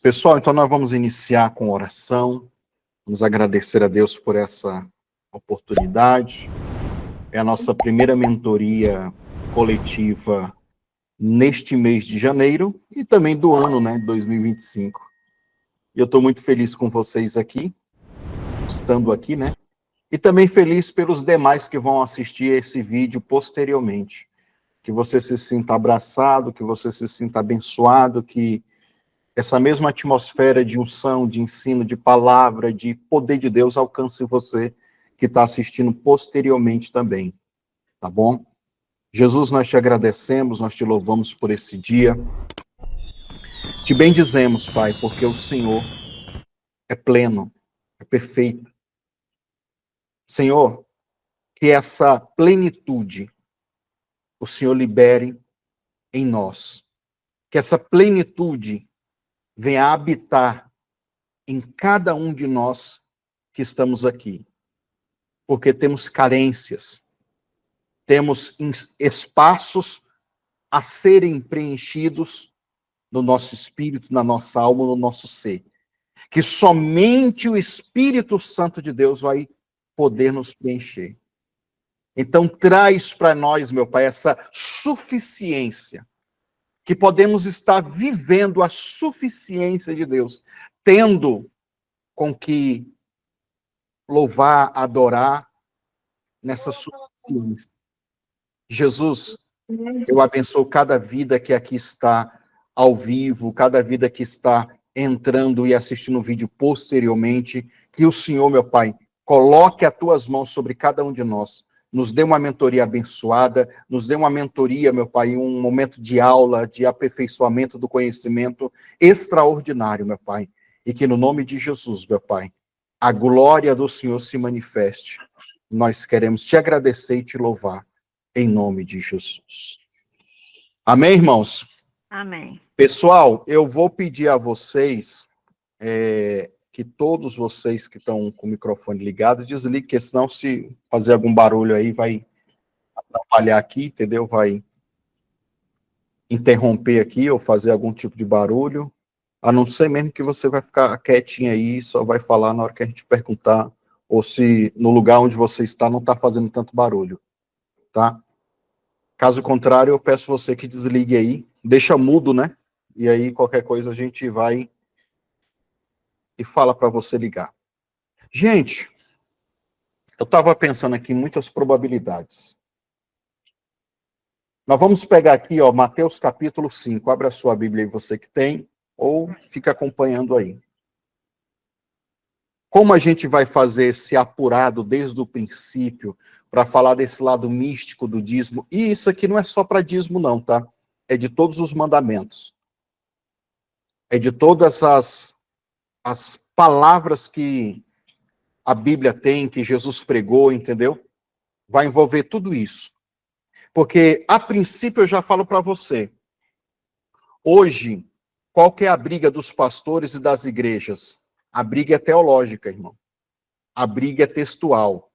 Pessoal, então nós vamos iniciar com oração. Vamos agradecer a Deus por essa oportunidade. É a nossa primeira mentoria coletiva neste mês de janeiro e também do ano, 2025. E eu estou muito feliz com vocês aqui, estando aqui, E também feliz pelos demais que vão assistir esse vídeo posteriormente. Que você se sinta abraçado, que você se sinta abençoado, que essa mesma atmosfera de unção, de ensino, de palavra, de poder de Deus alcance você que está assistindo posteriormente também, tá bom? Jesus, nós te agradecemos, nós te louvamos por esse dia. Te bendizemos, Pai, porque o Senhor é pleno, é perfeito. Senhor, que essa plenitude o Senhor libere em nós. Que essa plenitude venha habitar em cada um de nós que estamos aqui. Porque temos carências, temos espaços a serem preenchidos no nosso espírito, na nossa alma, no nosso ser. Que somente o Espírito Santo de Deus vai poder nos preencher. Então, traz para nós, meu Pai, essa suficiência, que podemos estar vivendo a suficiência de Deus, tendo com que louvar, adorar nessa suficiência. Jesus, eu abençoo cada vida que aqui está ao vivo, cada vida que está entrando e assistindo o vídeo posteriormente, que o Senhor, meu Pai, coloque as tuas mãos sobre cada um de nós, nos dê uma mentoria abençoada, nos dê uma mentoria, meu Pai, um momento de aula, de aperfeiçoamento do conhecimento extraordinário, meu Pai, e que no nome de Jesus, meu Pai, a glória do Senhor se manifeste. Nós queremos te agradecer e te louvar, em nome de Jesus. Amém, irmãos? Amém. Pessoal, eu vou pedir a vocês que todos vocês que estão com o microfone ligado, desliguem, porque senão se fazer algum barulho aí vai atrapalhar aqui, entendeu? Vai interromper aqui ou fazer algum tipo de barulho, a não ser mesmo que você vai ficar quietinho aí e só vai falar na hora que a gente perguntar, ou se no lugar onde você está não está fazendo tanto barulho, tá? Caso contrário, eu peço você que desligue aí, deixa mudo, E aí qualquer coisa a gente vai e fala para você ligar. Gente, eu estava pensando aqui em muitas probabilidades. Nós vamos pegar aqui, Mateus capítulo 5. Abre a sua Bíblia aí, você que tem, ou fica acompanhando aí. Como a gente vai fazer esse apurado desde o princípio para falar desse lado místico do dízimo? E isso aqui não é só para dízimo não, tá? É de todos os mandamentos. É de todas as palavras que a Bíblia tem, que Jesus pregou, entendeu? Vai envolver tudo isso. Porque, a princípio, eu já falo para você, hoje, qual que é a briga dos pastores e das igrejas? A briga é teológica, irmão. A briga é textual.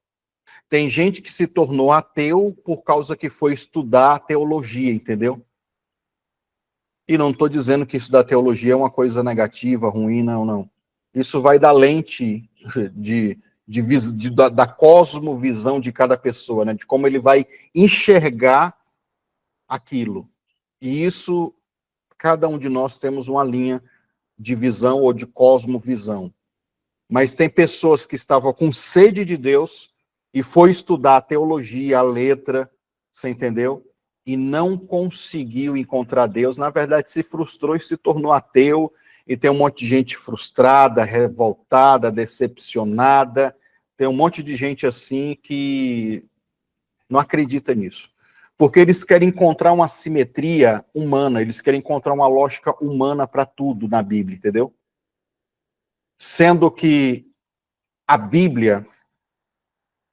Tem gente que se tornou ateu por causa que foi estudar teologia, entendeu? E não estou dizendo que estudar teologia é uma coisa negativa, ruim, não. Isso vai da lente da cosmovisão de cada pessoa, de como ele vai enxergar aquilo. E isso, cada um de nós temos uma linha de visão ou de cosmovisão. Mas tem pessoas que estavam com sede de Deus e foi estudar a teologia, a letra, você entendeu? E não conseguiu encontrar Deus. Na verdade, se frustrou e se tornou ateu. E tem um monte de gente frustrada, revoltada, decepcionada. Tem um monte de gente assim que não acredita nisso. Porque eles querem encontrar uma simetria humana, eles querem encontrar uma lógica humana para tudo na Bíblia, entendeu? Sendo que a Bíblia,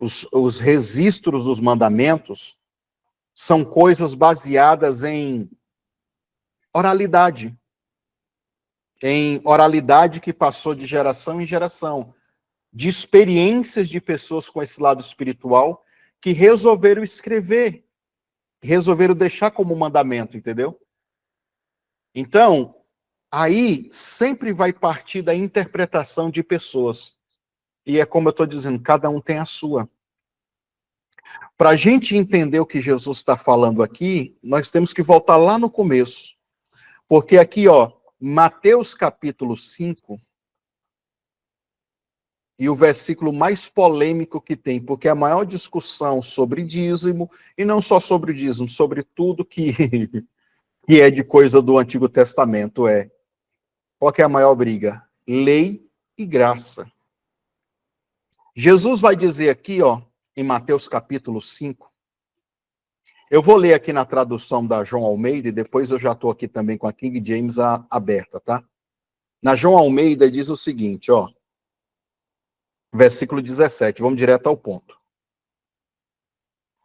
os registros dos mandamentos, são coisas baseadas em oralidade. Em oralidade que passou de geração em geração. De experiências de pessoas com esse lado espiritual que resolveram escrever, resolveram deixar como mandamento, entendeu? Então, Aí sempre vai partir da interpretação de pessoas. E é como eu estou dizendo, cada um tem a sua. Para a gente entender o que Jesus está falando aqui, nós temos que voltar lá no começo. Porque aqui, ó, Mateus capítulo 5, e o versículo mais polêmico que tem, porque a maior discussão sobre dízimo, e não só sobre dízimo, sobre tudo que, que é de coisa do Antigo Testamento, qual que é a maior briga? Lei e graça. Jesus vai dizer aqui, ó, em Mateus capítulo 5, eu vou ler aqui na tradução da João Almeida, e depois eu já estou aqui também com a King James aberta, tá? Na João Almeida diz o seguinte, ó, versículo 17, vamos direto ao ponto.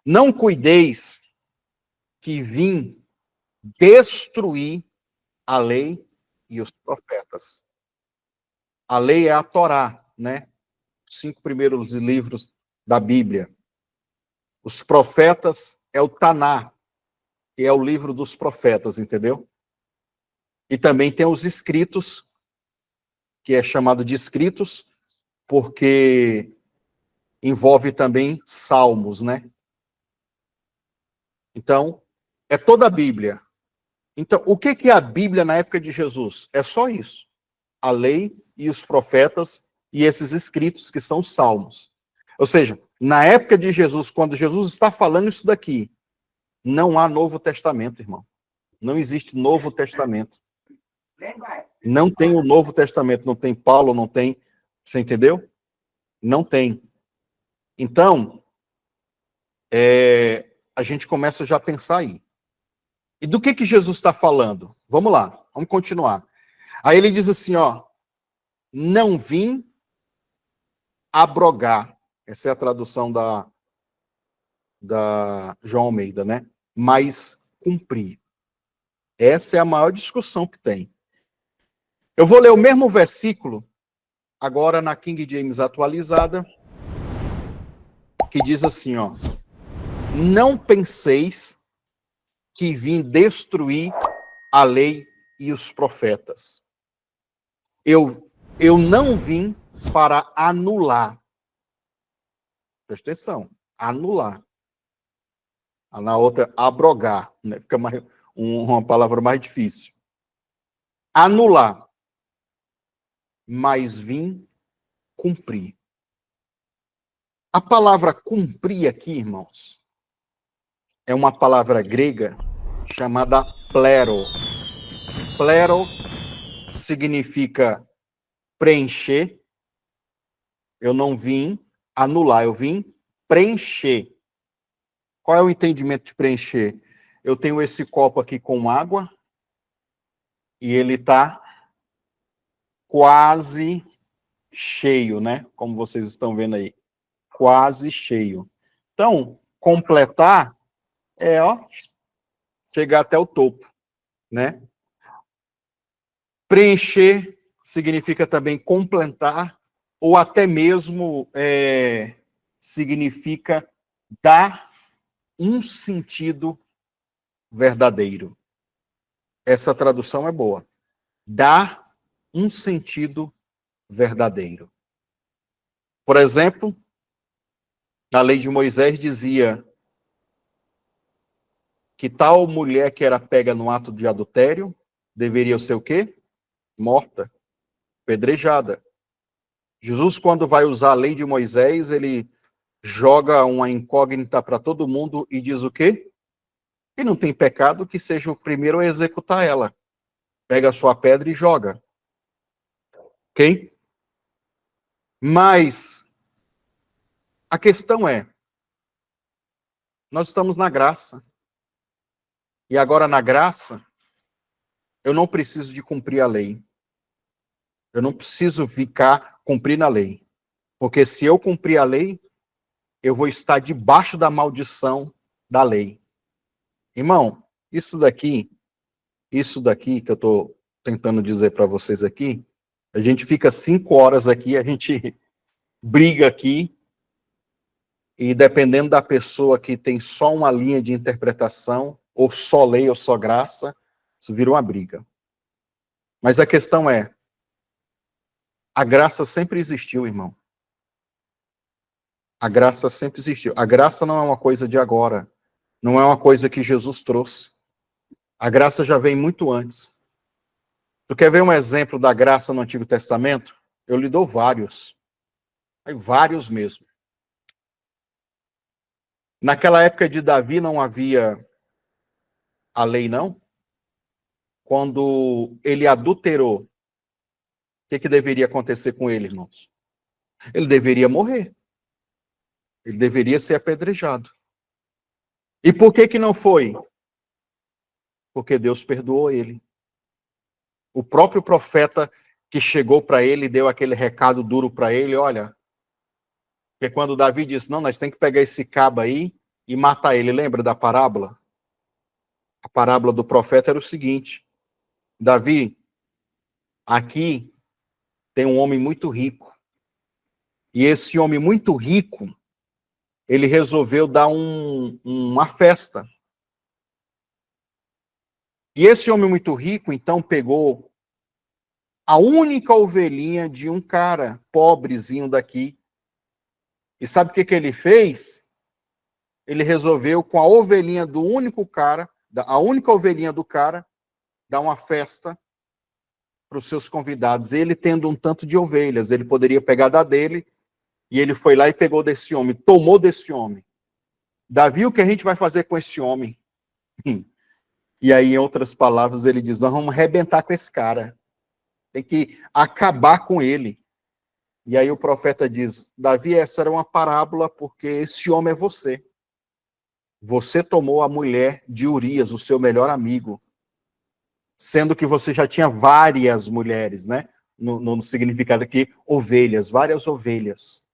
Não cuideis que vim destruir a lei e os profetas. A lei é a Torá, né? Os 5 primeiros livros da Bíblia. Os profetas é o Taná, que é o livro dos profetas, entendeu? E também tem os escritos, que é chamado de escritos, porque envolve também salmos, né? Então, é toda a Bíblia. Então, o que é a Bíblia na época de Jesus? É só isso. A lei e os profetas e esses escritos que são salmos. Ou seja, na época de Jesus, quando Jesus está falando isso daqui, não há Novo Testamento, irmão. Não existe Novo Testamento. Não tem o Novo Testamento, não tem Paulo, não tem... Você entendeu? Não tem. Então, a gente começa já a pensar aí. E do que Jesus está falando? Vamos lá, vamos continuar. Aí ele diz assim, ó, não vim abrogar. Essa é a tradução da João Almeida, né? Mas cumprir. Essa é a maior discussão que tem. Eu vou ler o mesmo versículo, agora na King James atualizada, que diz assim, ó, não penseis que vim destruir a lei e os profetas. Eu não vim para anular. Presta atenção, anular. Na outra, abrogar, né? Fica mais, uma palavra mais difícil. Anular. Mas vim cumprir. A palavra cumprir aqui, irmãos, é uma palavra grega chamada plero. Plero significa preencher. Eu não vim anular, eu vim preencher. Qual é o entendimento de preencher? Eu tenho esse copo aqui com água e ele está quase cheio, né? Como vocês estão vendo aí. Quase cheio. Então, completar é, ó, chegar até o topo, né? Preencher significa também completar, ou até mesmo significa dar um sentido verdadeiro. Essa tradução é boa. Dar um sentido verdadeiro. Por exemplo, na lei de Moisés dizia que tal mulher que era pega no ato de adultério deveria ser o quê? Morta, pedrejada. Jesus, quando vai usar a lei de Moisés, ele joga uma incógnita para todo mundo e diz o quê? Que não tem pecado que seja o primeiro a executar ela. Pega a sua pedra e joga. Ok? Mas a questão é, nós estamos na graça. E agora na graça, eu não preciso de cumprir a lei. Eu não preciso ficar cumprindo a lei. Porque se eu cumprir a lei, eu vou estar debaixo da maldição da lei. Irmão, isso daqui que eu estou tentando dizer para vocês aqui, a gente fica 5 horas aqui, a gente briga aqui, e dependendo da pessoa que tem só uma linha de interpretação, ou só lei ou só graça, isso vira uma briga. Mas a questão é, a graça sempre existiu, irmão. A graça sempre existiu. A graça não é uma coisa de agora. Não é uma coisa que Jesus trouxe. A graça já vem muito antes. Tu quer ver um exemplo da graça no Antigo Testamento? Eu lhe dou vários. Vários mesmo. Naquela época de Davi não havia a lei, não? Quando ele adulterou, o que deveria acontecer com ele, irmãos? Ele deveria morrer. Ele deveria ser apedrejado. E por que não foi? Porque Deus perdoou ele. O próprio profeta que chegou para ele, deu aquele recado duro para ele, olha, porque quando Davi disse, não, nós temos que pegar esse cabo aí e matar ele, lembra da parábola? A parábola do profeta era o seguinte, Davi, aqui tem um homem muito rico, e esse homem muito rico, ele resolveu dar uma festa. E esse homem muito rico, então, pegou a única ovelhinha de um cara pobrezinho daqui. E sabe o que ele fez? Ele resolveu, com a ovelhinha do único cara, a única ovelhinha do cara, dar uma festa para os seus convidados. Ele tendo um tanto de ovelhas, ele poderia pegar da dele, e ele foi lá e pegou desse homem, tomou desse homem. Davi, o que a gente vai fazer com esse homem? E aí, em outras palavras, ele diz, nós vamos arrebentar com esse cara. Tem que acabar com ele. E aí o profeta diz, Davi, essa era uma parábola porque esse homem é você. Você tomou a mulher de Urias, o seu melhor amigo, sendo que você já tinha várias mulheres, né? No significado aqui, ovelhas, várias ovelhas.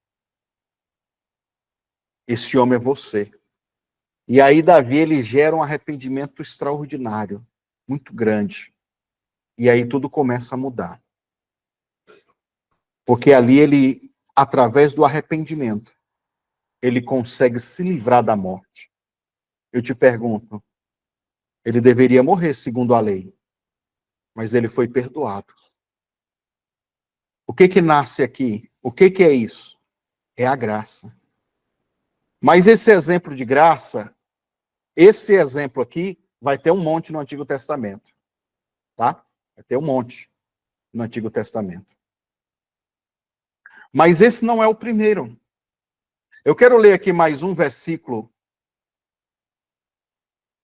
Esse homem é você. E aí Davi, ele gera um arrependimento extraordinário, muito grande. E aí tudo começa a mudar. Porque ali ele, através do arrependimento, ele consegue se livrar da morte. Eu te pergunto, ele deveria morrer segundo a lei, mas ele foi perdoado. O que nasce aqui? O que é isso? É a graça. Mas esse exemplo de graça, esse exemplo aqui, vai ter um monte no Antigo Testamento. Tá? Vai ter um monte no Antigo Testamento. Mas esse não é o primeiro. Eu quero ler aqui mais um versículo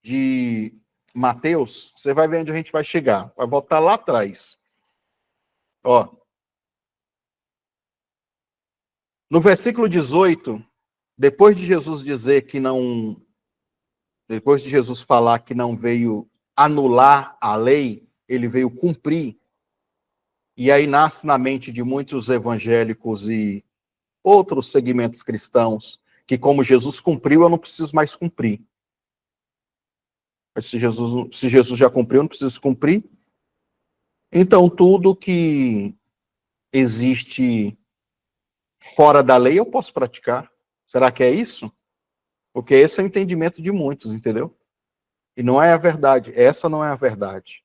de Mateus. Você vai ver onde a gente vai chegar. Vai voltar lá atrás. Ó. No versículo 18, depois de Jesus dizer que não, depois de Jesus falar que não veio anular a lei, ele veio cumprir. E aí nasce na mente de muitos evangélicos e outros segmentos cristãos que como Jesus cumpriu, eu não preciso mais cumprir. Mas se Jesus já cumpriu, eu não preciso cumprir. Então tudo que existe fora da lei eu posso praticar. Será que é isso? Porque esse é o entendimento de muitos, entendeu? E não é a verdade. Essa não é a verdade.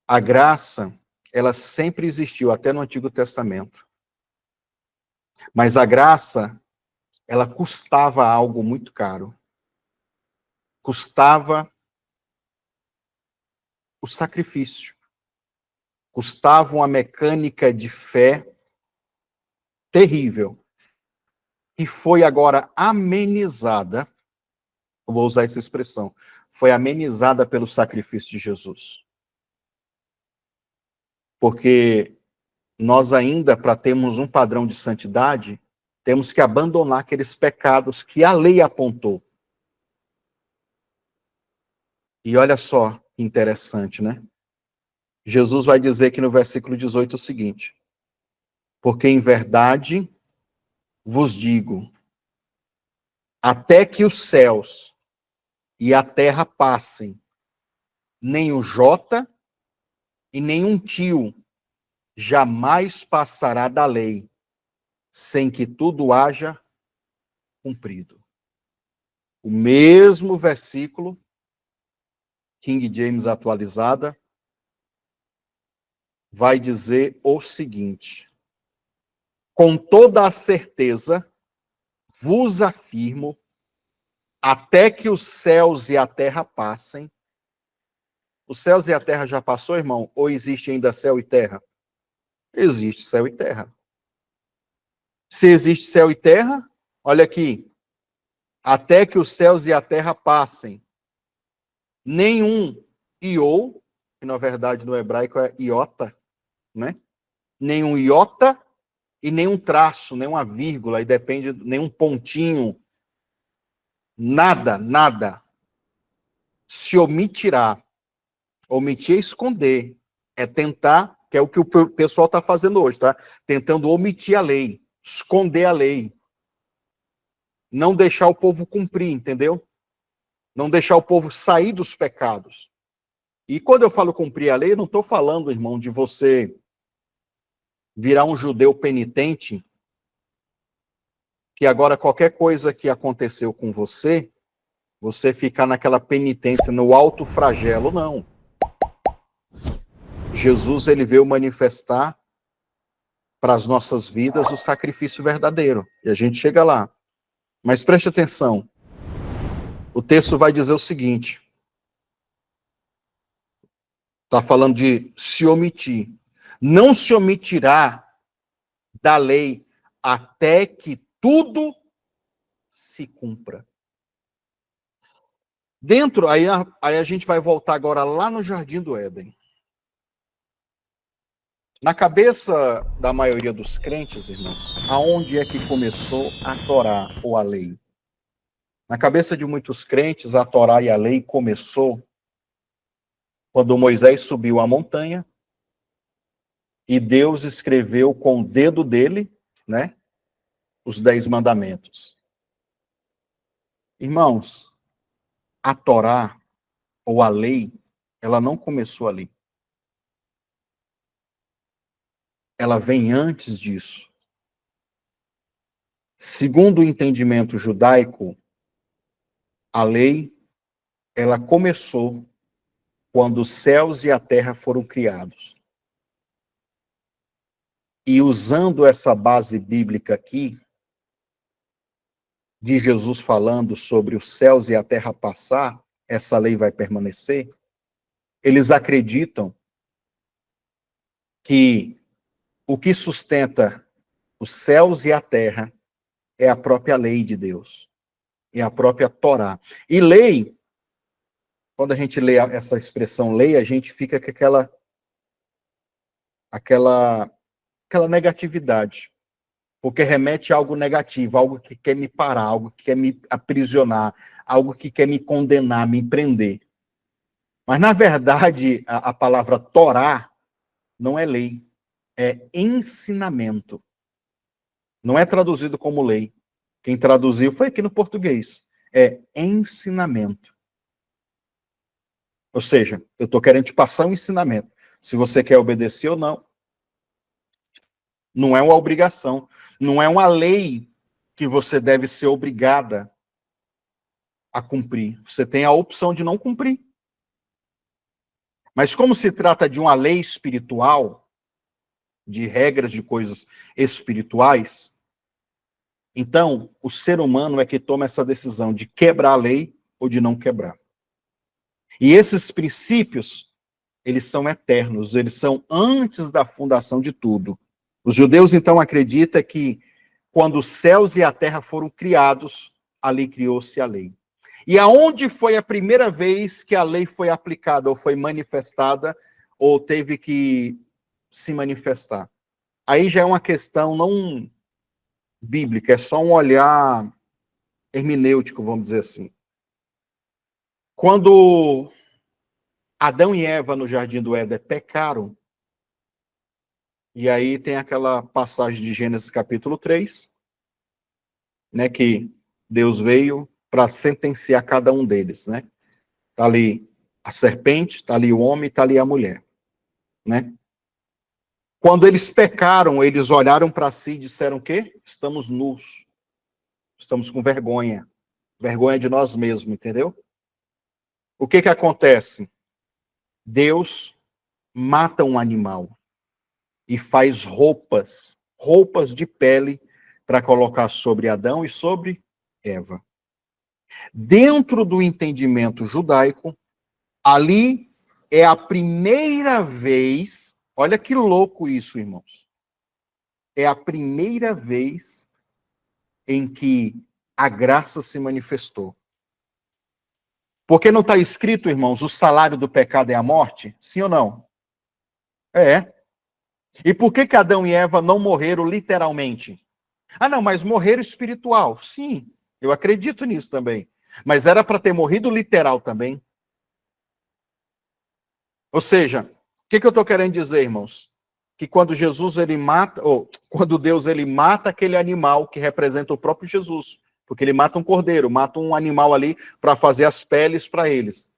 A graça, ela sempre existiu, até no Antigo Testamento. Mas a graça, ela custava algo muito caro. Custava o sacrifício. Custava uma mecânica de fé terrível. E foi agora amenizada, eu vou usar essa expressão, foi amenizada pelo sacrifício de Jesus. Porque nós ainda, para termos um padrão de santidade, temos que abandonar aqueles pecados que a lei apontou. E olha só que interessante, né? Jesus vai dizer aqui no versículo 18 o seguinte: porque em verdade vos digo, até que os céus e a terra passem, nem o jota e nem um tio jamais passará da lei, sem que tudo haja cumprido. O mesmo versículo, King James atualizada, vai dizer o seguinte: com toda a certeza vos afirmo, até que os céus e a terra passem. Os céus e a terra já passou, irmão? Ou existe ainda céu e terra? Existe céu e terra. Se existe céu e terra, olha aqui, até que os céus e a terra passem, nenhum iou, que na verdade no hebraico é iota, né? Nenhum iota e nenhum traço, nenhuma vírgula, e depende, nenhum pontinho, nada se omitirá. Omitir é esconder, é tentar, que é o que o pessoal está fazendo hoje, tá? Tentando omitir a lei, esconder a lei, não deixar o povo cumprir, entendeu? Não deixar o povo sair dos pecados. E quando eu falo cumprir a lei, eu não estou falando, irmão, de você virar um judeu penitente, que agora qualquer coisa que aconteceu com você, você ficar naquela penitência, no alto flagelo, não. Jesus, ele veio manifestar para as nossas vidas o sacrifício verdadeiro. E a gente chega lá. Mas preste atenção. O texto vai dizer o seguinte. Está falando de se omitir. Não se omitirá da lei até que tudo se cumpra. Dentro, aí a gente vai voltar agora lá no Jardim do Éden. Na cabeça da maioria dos crentes, irmãos, aonde é que começou a Torá ou a lei? Na cabeça de muitos crentes, a Torá e a lei começou quando Moisés subiu a montanha e Deus escreveu com o dedo dele, né, os 10 mandamentos. Irmãos, a Torá ou a lei, ela não começou ali. Ela vem antes disso. Segundo o entendimento judaico, a lei, ela começou quando os céus e a terra foram criados. E usando essa base bíblica aqui, de Jesus falando sobre os céus e a terra passar, essa lei vai permanecer, eles acreditam que o que sustenta os céus e a terra é a própria lei de Deus, é a própria Torá. E lei, quando a gente lê essa expressão lei, a gente fica com aquela negatividade, porque remete a algo negativo, algo que quer me parar, algo que quer me aprisionar, algo que quer me condenar, me prender. Mas, na verdade, a palavra Torá não é lei, é ensinamento. Não é traduzido como lei. Quem traduziu foi aqui no português. É ensinamento. Ou seja, eu estou querendo te passar um ensinamento. Se você quer obedecer ou não, não é uma obrigação. Não é uma lei que você deve ser obrigada a cumprir. Você tem a opção de não cumprir. Mas como se trata de uma lei espiritual, de regras de coisas espirituais, então o ser humano é que toma essa decisão de quebrar a lei ou de não quebrar. E esses princípios, eles são eternos, eles são antes da fundação de tudo. Os judeus, então, acreditam que quando os céus e a terra foram criados, ali criou-se a lei. E aonde foi a primeira vez que a lei foi aplicada, ou foi manifestada, ou teve que se manifestar? Aí já é uma questão não bíblica, é só um olhar hermenêutico, vamos dizer assim. Quando Adão e Eva no Jardim do Éden pecaram, e aí tem aquela passagem de Gênesis capítulo 3, né, que Deus veio para sentenciar cada um deles, né? Está ali a serpente, está ali o homem, está ali a mulher, né? Quando eles pecaram, eles olharam para si e disseram o quê? Estamos nus. Estamos com vergonha. Vergonha de nós mesmos, entendeu? O que acontece? Deus mata um animal. e faz roupas de pele para colocar sobre Adão e sobre Eva. Dentro do entendimento judaico, ali é a primeira vez, olha que louco isso, irmãos. É a primeira vez em que a graça se manifestou. Porque não está escrito, irmãos, o salário do pecado é a morte? Sim ou não? É. E por que Adão e Eva não morreram literalmente? Ah, não, mas morreram espiritual. Sim, eu acredito nisso também. Mas era para ter morrido literal também. Ou seja, o que eu estou querendo dizer, irmãos? Que quando Jesus ele mata, ou quando Deus ele mata aquele animal que representa o próprio Jesus, porque ele mata um cordeiro, mata um animal ali para fazer as peles para eles.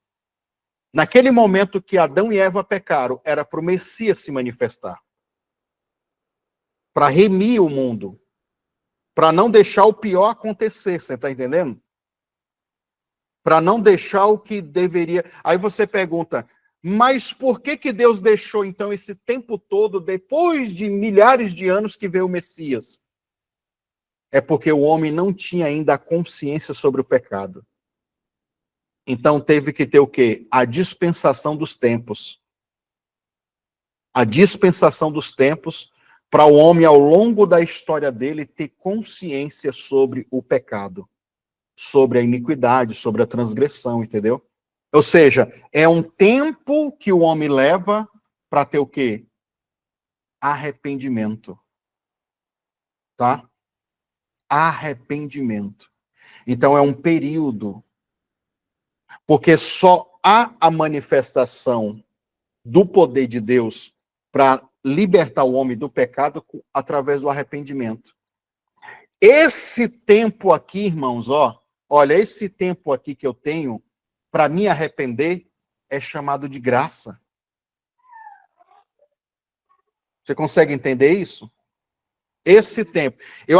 Naquele momento que Adão e Eva pecaram, era para o Messias se manifestar, para remir o mundo, para não deixar o pior acontecer, você está entendendo? Para não deixar o que deveria. Aí você pergunta, mas por que Deus deixou então esse tempo todo, depois de milhares de anos que veio o Messias? É porque o homem não tinha ainda a consciência sobre o pecado. Então teve que ter o quê? A dispensação dos tempos. A dispensação dos tempos para o homem, ao longo da história dele, ter consciência sobre o pecado, sobre a iniquidade, sobre a transgressão, entendeu? Ou seja, é um tempo que o homem leva para ter o quê? Arrependimento. Tá? Arrependimento. Então é um período. Porque só há a manifestação do poder de Deus para libertar o homem do pecado através do arrependimento. Esse tempo aqui, irmãos, olha, esse tempo aqui que eu tenho para me arrepender é chamado de graça. Você consegue entender isso? Esse tempo. Eu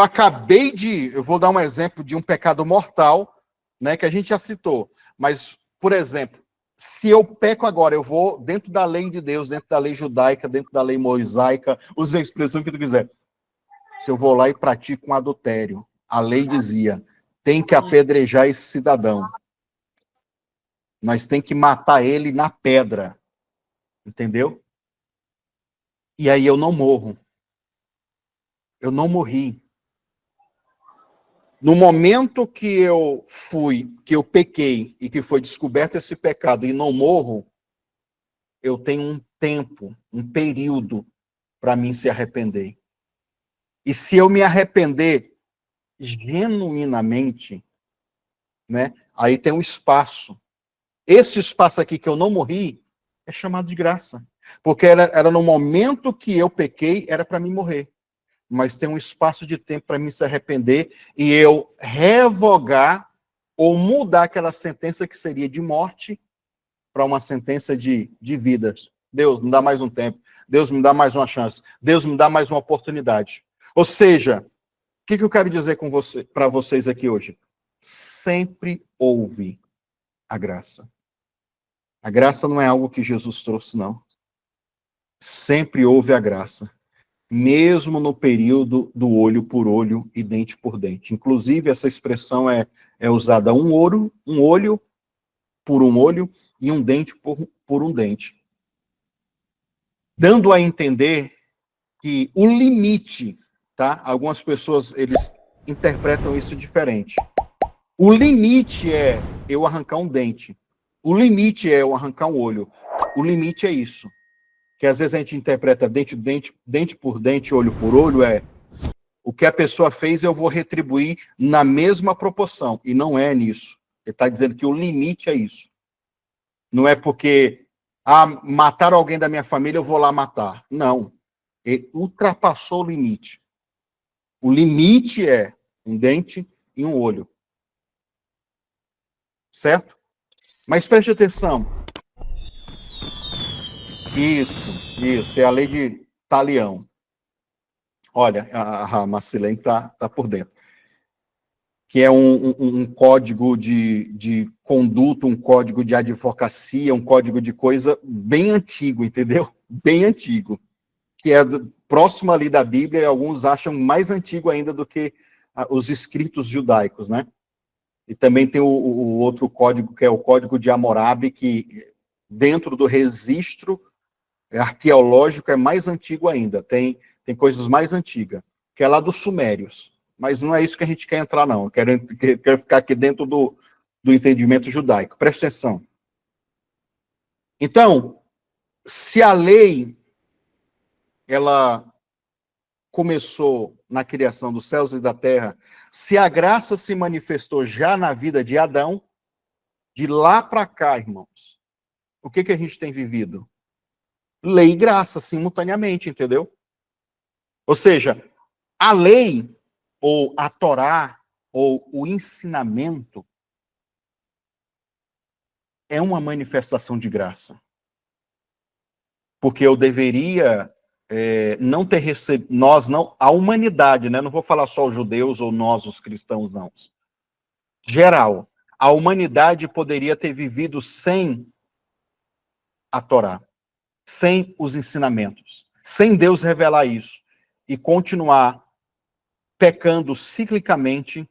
vou dar um exemplo de um pecado mortal, né, que a gente já citou. Mas, por exemplo, se eu peco agora, eu vou dentro da lei de Deus, dentro da lei judaica, dentro da lei mosaica, use a expressão que tu quiser. Se eu vou lá e pratico um adultério, a lei dizia, tem que apedrejar esse cidadão. Nós tem que matar ele na pedra. Entendeu? E aí eu não morro. Eu não morri. No momento que eu pequei e que foi descoberto esse pecado e não morro, eu tenho um tempo, um período para mim se arrepender. E se eu me arrepender genuinamente, né, aí tem um espaço. Esse espaço aqui que eu não morri é chamado de graça. Porque era no momento que eu pequei, era para mim morrer. Mas tem um espaço de tempo para mim se arrepender e eu revogar ou mudar aquela sentença que seria de morte para uma sentença de vidas. Deus, me dá mais um tempo. Deus, me dá mais uma chance. Deus, me dá mais uma oportunidade. Ou seja, o que eu quero dizer para vocês aqui hoje? Sempre houve a graça. A graça não é algo que Jesus trouxe, não. Sempre houve a graça. Mesmo no período do olho por olho e dente por dente. Inclusive, essa expressão é usada um olho por um olho e um dente por um dente. Dando a entender que o limite, tá? Algumas pessoas, eles interpretam isso diferente. O limite é eu arrancar um dente. O limite é eu arrancar um olho. O limite é isso. Que às vezes a gente interpreta dente por dente, olho por olho, o que a pessoa fez eu vou retribuir na mesma proporção. E não é nisso. Ele está dizendo que o limite é isso. Não é porque mataram alguém da minha família, eu vou lá matar. Não. Ele ultrapassou o limite. O limite é um dente e um olho. Certo? Mas preste atenção. Isso. É a lei de Talião. Olha, a Marcilene está por dentro. Que é um código de conduta, um código de advocacia, um código de coisa bem antigo, entendeu? Bem antigo. que é próximo ali da Bíblia, e alguns acham mais antigo ainda do que os escritos judaicos, né? E também tem o outro código, que é o Código de Hammurabi, que dentro do registro arqueológico é mais antigo ainda, tem coisas mais antigas, que é lá dos Sumérios. Mas não é isso que a gente quer entrar, não. Eu quero ficar aqui dentro do entendimento judaico. Presta atenção. Então, se a lei ela começou na criação dos céus e da terra, se a graça se manifestou já na vida de Adão, de lá para cá, irmãos, o que a gente tem vivido? Lei e graça, simultaneamente, entendeu? Ou seja, a lei, ou a Torá, ou o ensinamento, é uma manifestação de graça. Porque eu deveria não ter recebido, nós não, a humanidade, né? Não vou falar só os judeus ou nós, os cristãos, não. Geral, a humanidade poderia ter vivido sem a Torá, sem os ensinamentos, sem Deus revelar isso, e continuar pecando ciclicamente,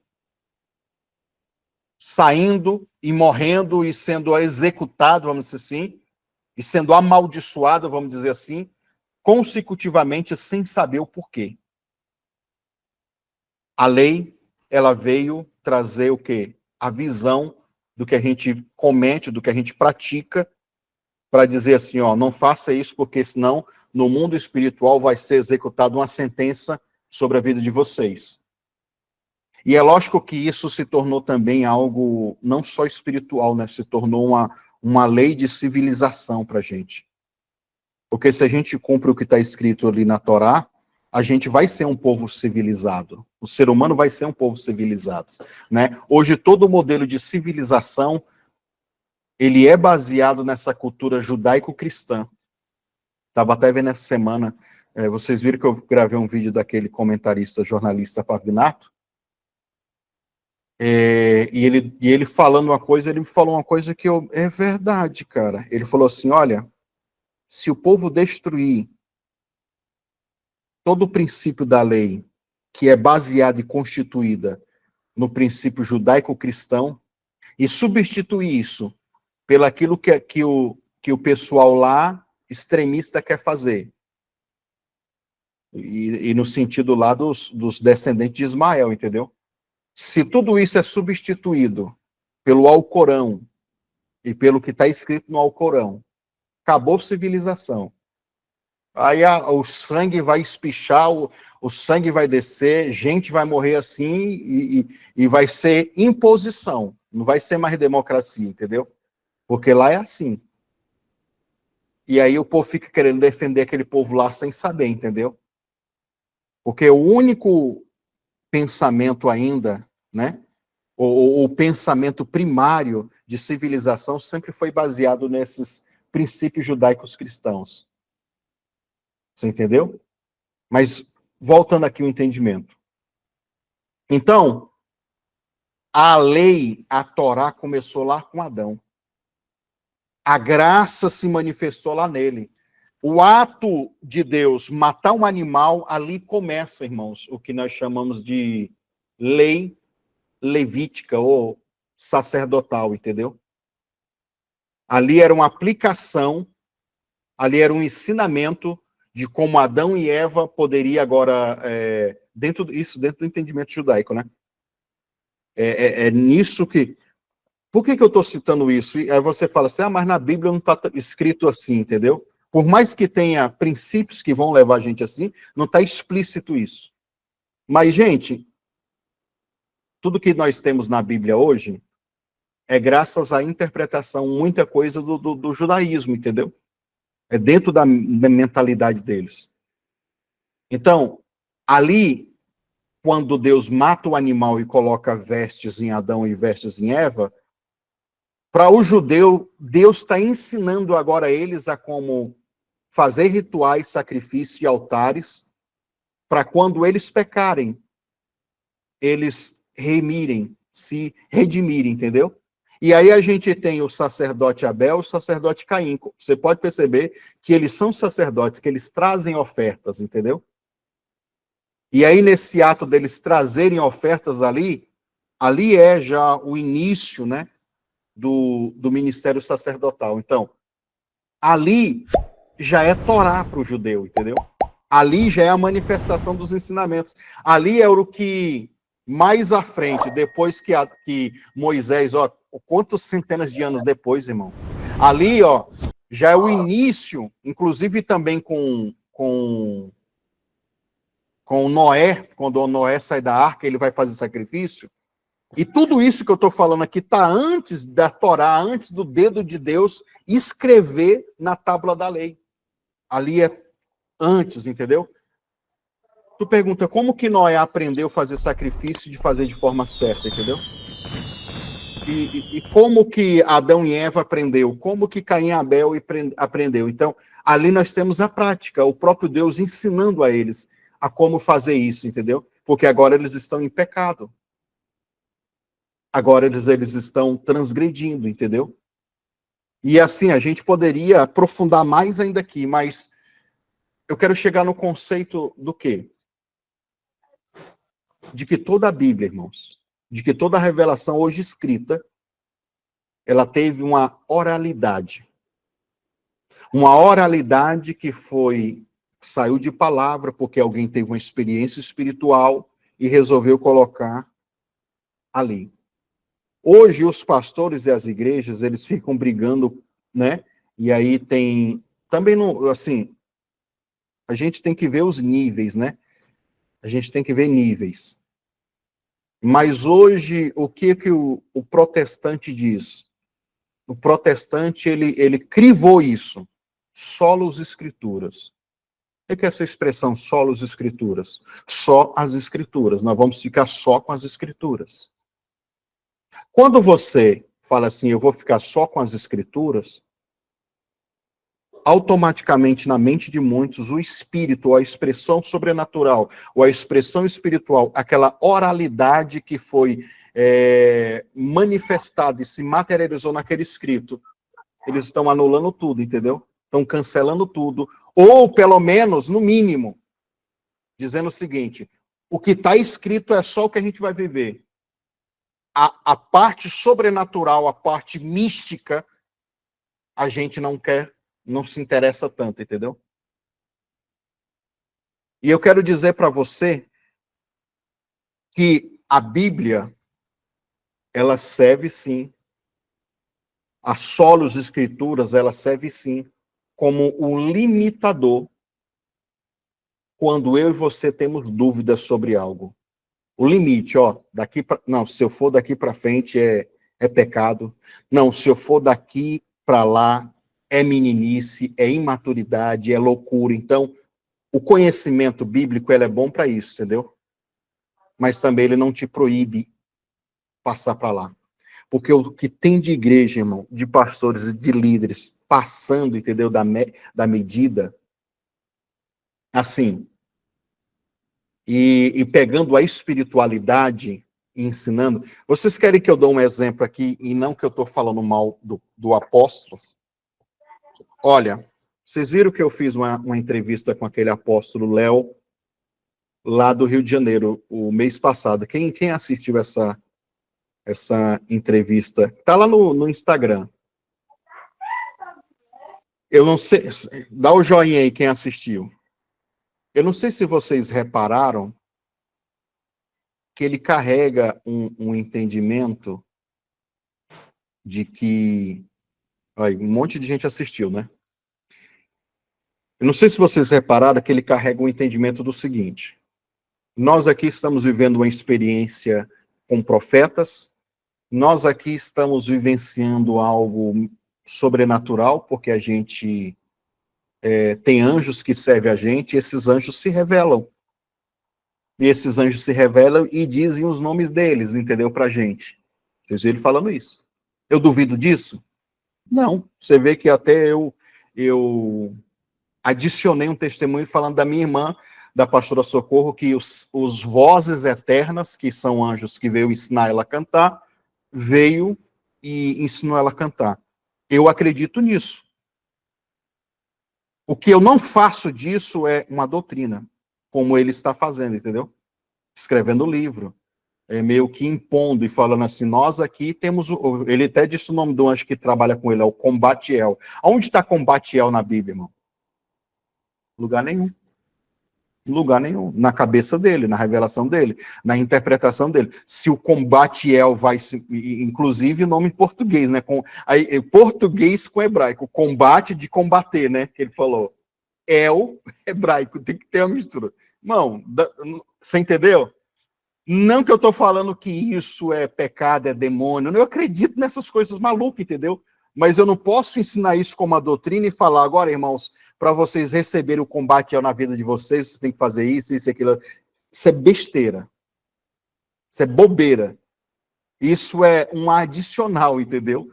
saindo e morrendo e sendo executado, vamos dizer assim, e sendo amaldiçoado, vamos dizer assim, consecutivamente, sem saber o porquê. A lei, ela veio trazer o quê? A visão do que a gente comete, do que a gente pratica, para dizer assim, ó, não faça isso, porque senão, no mundo espiritual, vai ser executada uma sentença sobre a vida de vocês. E é lógico que isso se tornou também algo não só espiritual, né? Se tornou uma lei de civilização para a gente. Porque se a gente cumpre o que está escrito ali na Torá, a gente vai ser um povo civilizado. O ser humano vai ser um povo civilizado, né? Hoje, todo modelo de civilização, ele é baseado nessa cultura judaico-cristã. Estava até vendo essa semana, vocês viram que eu gravei um vídeo daquele comentarista, jornalista Pavinato, e ele falando uma coisa, ele me falou uma coisa que é verdade, cara. Ele falou assim, olha, se o povo destruir todo o princípio da lei, que é baseada e constituída no princípio judaico-cristão, e substituir isso pelaquilo que o pessoal lá, extremista, quer fazer. E no sentido lá dos descendentes de Ismael, entendeu? Se tudo isso é substituído pelo Alcorão e pelo que está escrito no Alcorão, acabou a civilização. Aí o sangue vai espichar, o sangue vai descer, gente vai morrer assim e vai ser imposição. Não vai ser mais democracia, entendeu? Porque lá é assim. E aí o povo fica querendo defender aquele povo lá sem saber, entendeu? Porque o único pensamento ainda, né? O pensamento primário de civilização sempre foi baseado nesses princípios judaicos cristãos. Você entendeu? Mas voltando aqui o entendimento. Então, a lei, a Torá, começou lá com Adão. A graça se manifestou lá nele. O ato de Deus matar um animal, ali começa, irmãos, o que nós chamamos de lei levítica ou sacerdotal, entendeu? Ali era uma aplicação, ali era um ensinamento de como Adão e Eva poderia agora, dentro do entendimento judaico, né? É nisso que... Por que eu estou citando isso? E aí você fala assim, mas na Bíblia não está escrito assim, entendeu? Por mais que tenha princípios que vão levar a gente assim, não está explícito isso. Mas, gente, tudo que nós temos na Bíblia hoje é graças à interpretação, muita coisa do judaísmo, entendeu? É dentro da mentalidade deles. Então, ali, quando Deus mata o animal e coloca vestes em Adão e vestes em Eva, para o judeu, Deus está ensinando agora eles a como fazer rituais, sacrifícios e altares, para quando eles pecarem, eles se redimirem, entendeu? E aí a gente tem o sacerdote Abel e o sacerdote Caim. Você pode perceber que eles são sacerdotes, que eles trazem ofertas, entendeu? E aí, nesse ato deles trazerem ofertas ali, ali é já o início, né, do ministério sacerdotal. Então, ali já é Torá para o judeu, entendeu? Ali já é a manifestação dos ensinamentos. Ali é o que mais à frente, depois que Moisés, ó, quantas centenas de anos depois, irmão? Ali, ó, já é o início, inclusive também com Noé, quando Noé sai da arca, ele vai fazer sacrifício. E tudo isso que eu estou falando aqui está antes da Torá, antes do dedo de Deus escrever na tábua da lei. Ali é antes, entendeu? Tu pergunta como que Noé aprendeu a fazer sacrifício de fazer de forma certa, entendeu? E como que Adão e Eva aprendeu? Como que Caim e Abel aprendeu? Então, ali nós temos a prática, o próprio Deus ensinando a eles a como fazer isso, entendeu? Porque agora eles estão em pecado. Agora eles estão transgredindo, entendeu? E assim, a gente poderia aprofundar mais ainda aqui, mas eu quero chegar no conceito do quê? De que toda a Bíblia, irmãos, de que toda a revelação hoje escrita, ela teve uma oralidade. Uma oralidade que saiu de palavra, porque alguém teve uma experiência espiritual e resolveu colocar ali. Hoje, os pastores e as igrejas, eles ficam brigando, né? E aí tem, também, não, assim, a gente tem que ver os níveis, né? A gente tem que ver níveis. Mas hoje, o que o protestante diz? O protestante, ele crivou isso. Solos escrituras. O que é essa expressão, solos escrituras? Só as escrituras. Nós vamos ficar só com as escrituras. Quando você fala assim, eu vou ficar só com as escrituras, automaticamente na mente de muitos, o espírito, ou a expressão sobrenatural, ou a expressão espiritual, aquela oralidade que foi manifestada e se materializou naquele escrito, eles estão anulando tudo, entendeu? Estão cancelando tudo, ou pelo menos, no mínimo, dizendo o seguinte, o que está escrito é só o que a gente vai viver. A parte sobrenatural, a parte mística, a gente não quer, não se interessa tanto, entendeu? E eu quero dizer para você que a Bíblia, ela serve sim, a solos escrituras, ela serve sim, como um limitador quando eu e você temos dúvidas sobre algo. O limite, ó, daqui para, não, se eu for daqui para frente é pecado. Não, se eu for daqui para lá é meninice, é imaturidade, é loucura. Então, o conhecimento bíblico ele é bom para isso, entendeu? Mas também ele não te proíbe passar para lá. Porque o que tem de igreja, irmão, de pastores e de líderes passando, entendeu, da medida, assim, e pegando a espiritualidade e ensinando. Vocês querem que eu dê um exemplo aqui, e não que eu estou falando mal do apóstolo? Olha, vocês viram que eu fiz uma entrevista com aquele apóstolo Léo, lá do Rio de Janeiro, o mês passado. Quem assistiu essa entrevista? Tá lá no Instagram. Eu não sei, dá o joinha aí quem assistiu. Eu não sei se vocês repararam que ele carrega um entendimento de que... Aí, um monte de gente assistiu, né? Eu não sei se vocês repararam que ele carrega um entendimento do seguinte. Nós aqui estamos vivendo uma experiência com profetas, nós aqui estamos vivenciando algo sobrenatural, porque a gente tem anjos que servem a gente, e esses anjos se revelam. E esses anjos se revelam e dizem os nomes deles, entendeu? Pra gente. Vocês viram ele falando isso. Eu duvido disso? Não. Você vê que até eu adicionei um testemunho falando da minha irmã, da pastora Socorro, que os vozes eternas, que são anjos que veio ensinar ela a cantar, veio e ensinou ela a cantar. Eu acredito nisso. O que eu não faço disso é uma doutrina, como ele está fazendo, entendeu? Escrevendo o livro, meio que impondo e falando assim, nós aqui temos, ele até disse o nome do anjo que trabalha com ele, é o Combatiel. Onde está Combatiel na Bíblia, irmão? Lugar nenhum. Lugar nenhum. Na cabeça dele, na revelação dele, na interpretação dele. Se o Combatiel vai se. Inclusive o nome em português, né? Aí, português com hebraico. Combate de combater, né? Que ele falou. Hebraico, tem que ter uma mistura. Irmão, você entendeu? Não que eu estou falando que isso é pecado, é demônio. Eu acredito nessas coisas malucas, entendeu? Mas eu não posso ensinar isso como uma doutrina e falar, agora, irmãos, para vocês receberem o combate na vida de vocês, vocês têm que fazer isso, isso e aquilo. Isso é besteira. Isso é bobeira. Isso é um adicional, entendeu?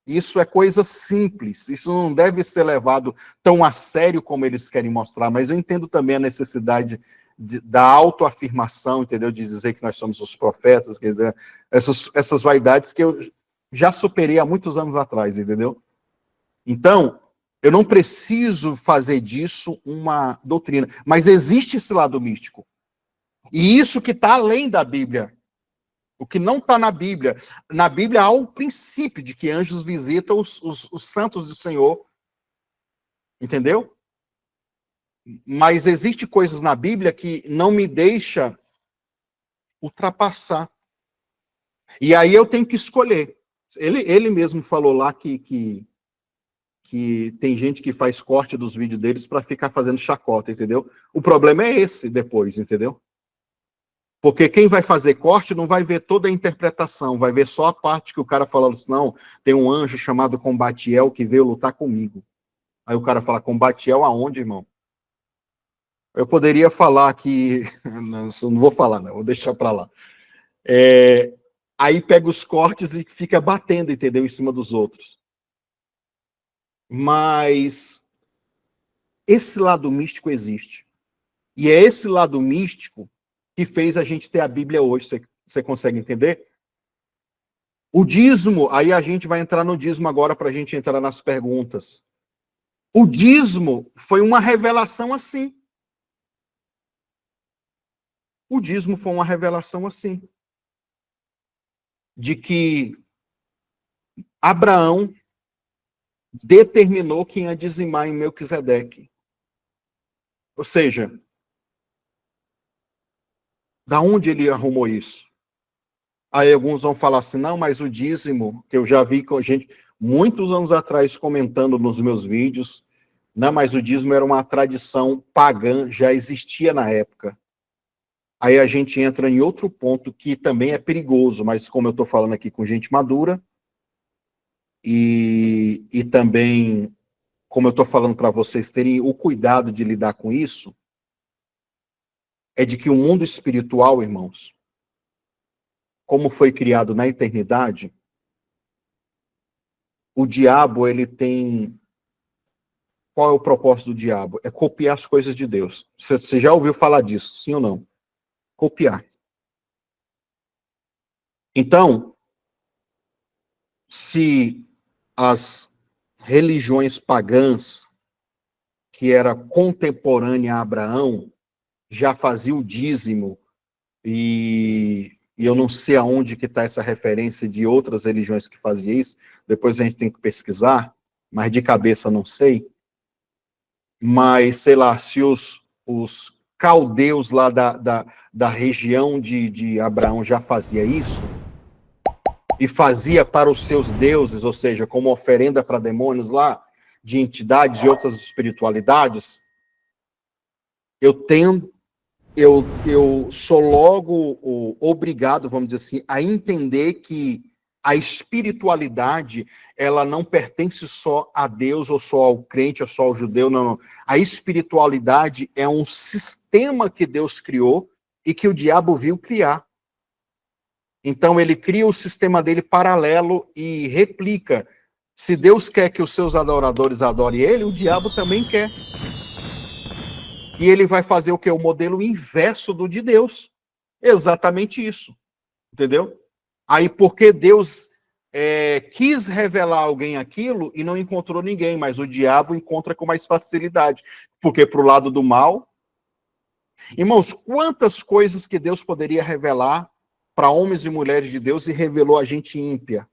Isso é coisa simples. Isso não deve ser levado tão a sério como eles querem mostrar, mas eu entendo também a necessidade da autoafirmação, entendeu? De dizer que nós somos os profetas, quer dizer, essas vaidades que eu já superei há muitos anos atrás, entendeu? Então, eu não preciso fazer disso uma doutrina, mas existe esse lado místico. E isso que está além da Bíblia. O que não está na Bíblia. Na Bíblia há o princípio de que anjos visitam os santos do Senhor. Entendeu? Mas existe coisas na Bíblia que não me deixa ultrapassar. E aí eu tenho que escolher. Ele mesmo falou lá que tem gente que faz corte dos vídeos deles para ficar fazendo chacota, entendeu? O problema é esse depois, entendeu? Porque quem vai fazer corte não vai ver toda a interpretação, vai ver só a parte que o cara fala assim, não, tem um anjo chamado Combatiel que veio lutar comigo. Aí o cara fala, Combatiel aonde, irmão? Eu poderia falar que... Não vou falar, não, vou deixar para lá. Aí pega os cortes e fica batendo, entendeu? Em cima dos outros. Mas esse lado místico existe. E é esse lado místico que fez a gente ter a Bíblia hoje. Você consegue entender? O dízimo, aí a gente vai entrar no dízimo agora para a gente entrar nas perguntas. O dízimo foi uma revelação assim. O dízimo foi uma revelação assim. De que Abraão determinou quem ia dizimar em Melquisedeque. Ou seja, da onde ele arrumou isso? Aí alguns vão falar assim, não, mas o dízimo, que eu já vi com gente muitos anos atrás comentando nos meus vídeos, não, mas o dízimo era uma tradição pagã, já existia na época. Aí a gente entra em outro ponto que também é perigoso, mas como eu estou falando aqui com gente madura, e também, como eu estou falando para vocês terem o cuidado de lidar com isso, é de que o mundo espiritual, irmãos, como foi criado na eternidade, o diabo, ele tem... Qual é o propósito do diabo? É copiar as coisas de Deus. Você já ouviu falar disso, sim ou não? Copiar. Então, se as religiões pagãs, que era contemporânea a Abraão, já faziam o dízimo, e eu não sei aonde que está essa referência de outras religiões que faziam isso, depois a gente tem que pesquisar, mas de cabeça não sei. Mas, sei lá, se os caldeus lá da região de Abraão já fazia isso, e fazia para os seus deuses, ou seja, como oferenda para demônios lá, de entidades e outras espiritualidades, eu sou logo obrigado, vamos dizer assim, a entender que a espiritualidade, ela não pertence só a Deus, ou só ao crente, ou só ao judeu, não. A espiritualidade é um sistema que Deus criou e que o diabo viu criar. Então ele cria o sistema dele paralelo e replica. Se Deus quer que os seus adoradores adorem ele, o diabo também quer. E ele vai fazer o quê? O modelo inverso do de Deus. Exatamente isso. Entendeu? Aí, porque Deus quis revelar a alguém aquilo e não encontrou ninguém, mas o diabo encontra com mais facilidade. Porque para o lado do mal... Irmãos, quantas coisas que Deus poderia revelar para homens e mulheres de Deus e revelou a gente ímpia.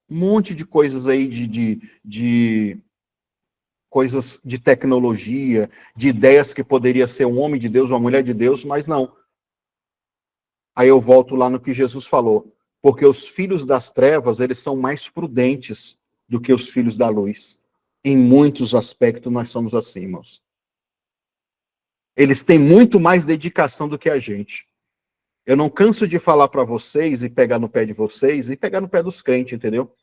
Um monte de coisas aí de coisas de tecnologia, de ideias que poderia ser um homem de Deus, uma mulher de Deus, mas não. Aí eu volto lá no que Jesus falou, porque os filhos das trevas, eles são mais prudentes do que os filhos da luz. Em muitos aspectos nós somos assim, irmãos. Eles têm muito mais dedicação do que a gente. Eu não canso de falar para vocês e pegar no pé de vocês e pegar no pé dos crentes, entendeu?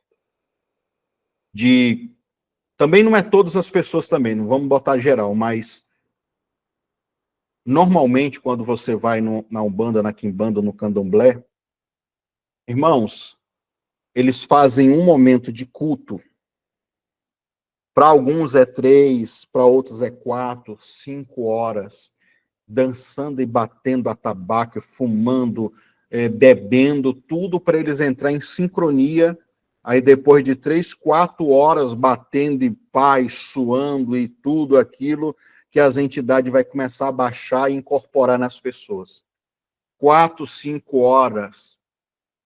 Também não é todas as pessoas também, não vamos botar geral, mas normalmente quando você vai na Umbanda, na Quimbanda, no Candomblé, irmãos, eles fazem um momento de culto. Para alguns é 3, para outros é 4, 5 horas, dançando e batendo atabaque, fumando, bebendo, tudo para eles entrar em sincronia. Aí depois de 3, 4 horas batendo em paz, suando e tudo aquilo, que as entidades vai começar a baixar e incorporar nas pessoas. 4, 5 horas.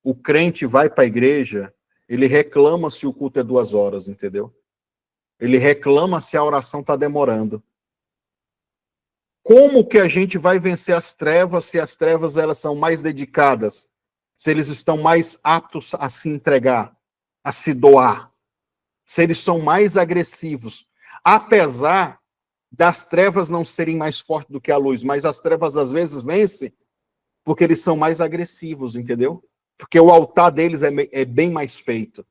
O crente vai para a igreja, ele reclama se o culto é 2 horas, entendeu? Ele reclama se a oração está demorando. Como que a gente vai vencer as trevas se as trevas elas são mais dedicadas? Se eles estão mais aptos a se entregar, a se doar? Se eles são mais agressivos? Apesar das trevas não serem mais fortes do que a luz, mas as trevas às vezes vencem porque eles são mais agressivos, entendeu? Porque o altar deles é bem mais feito.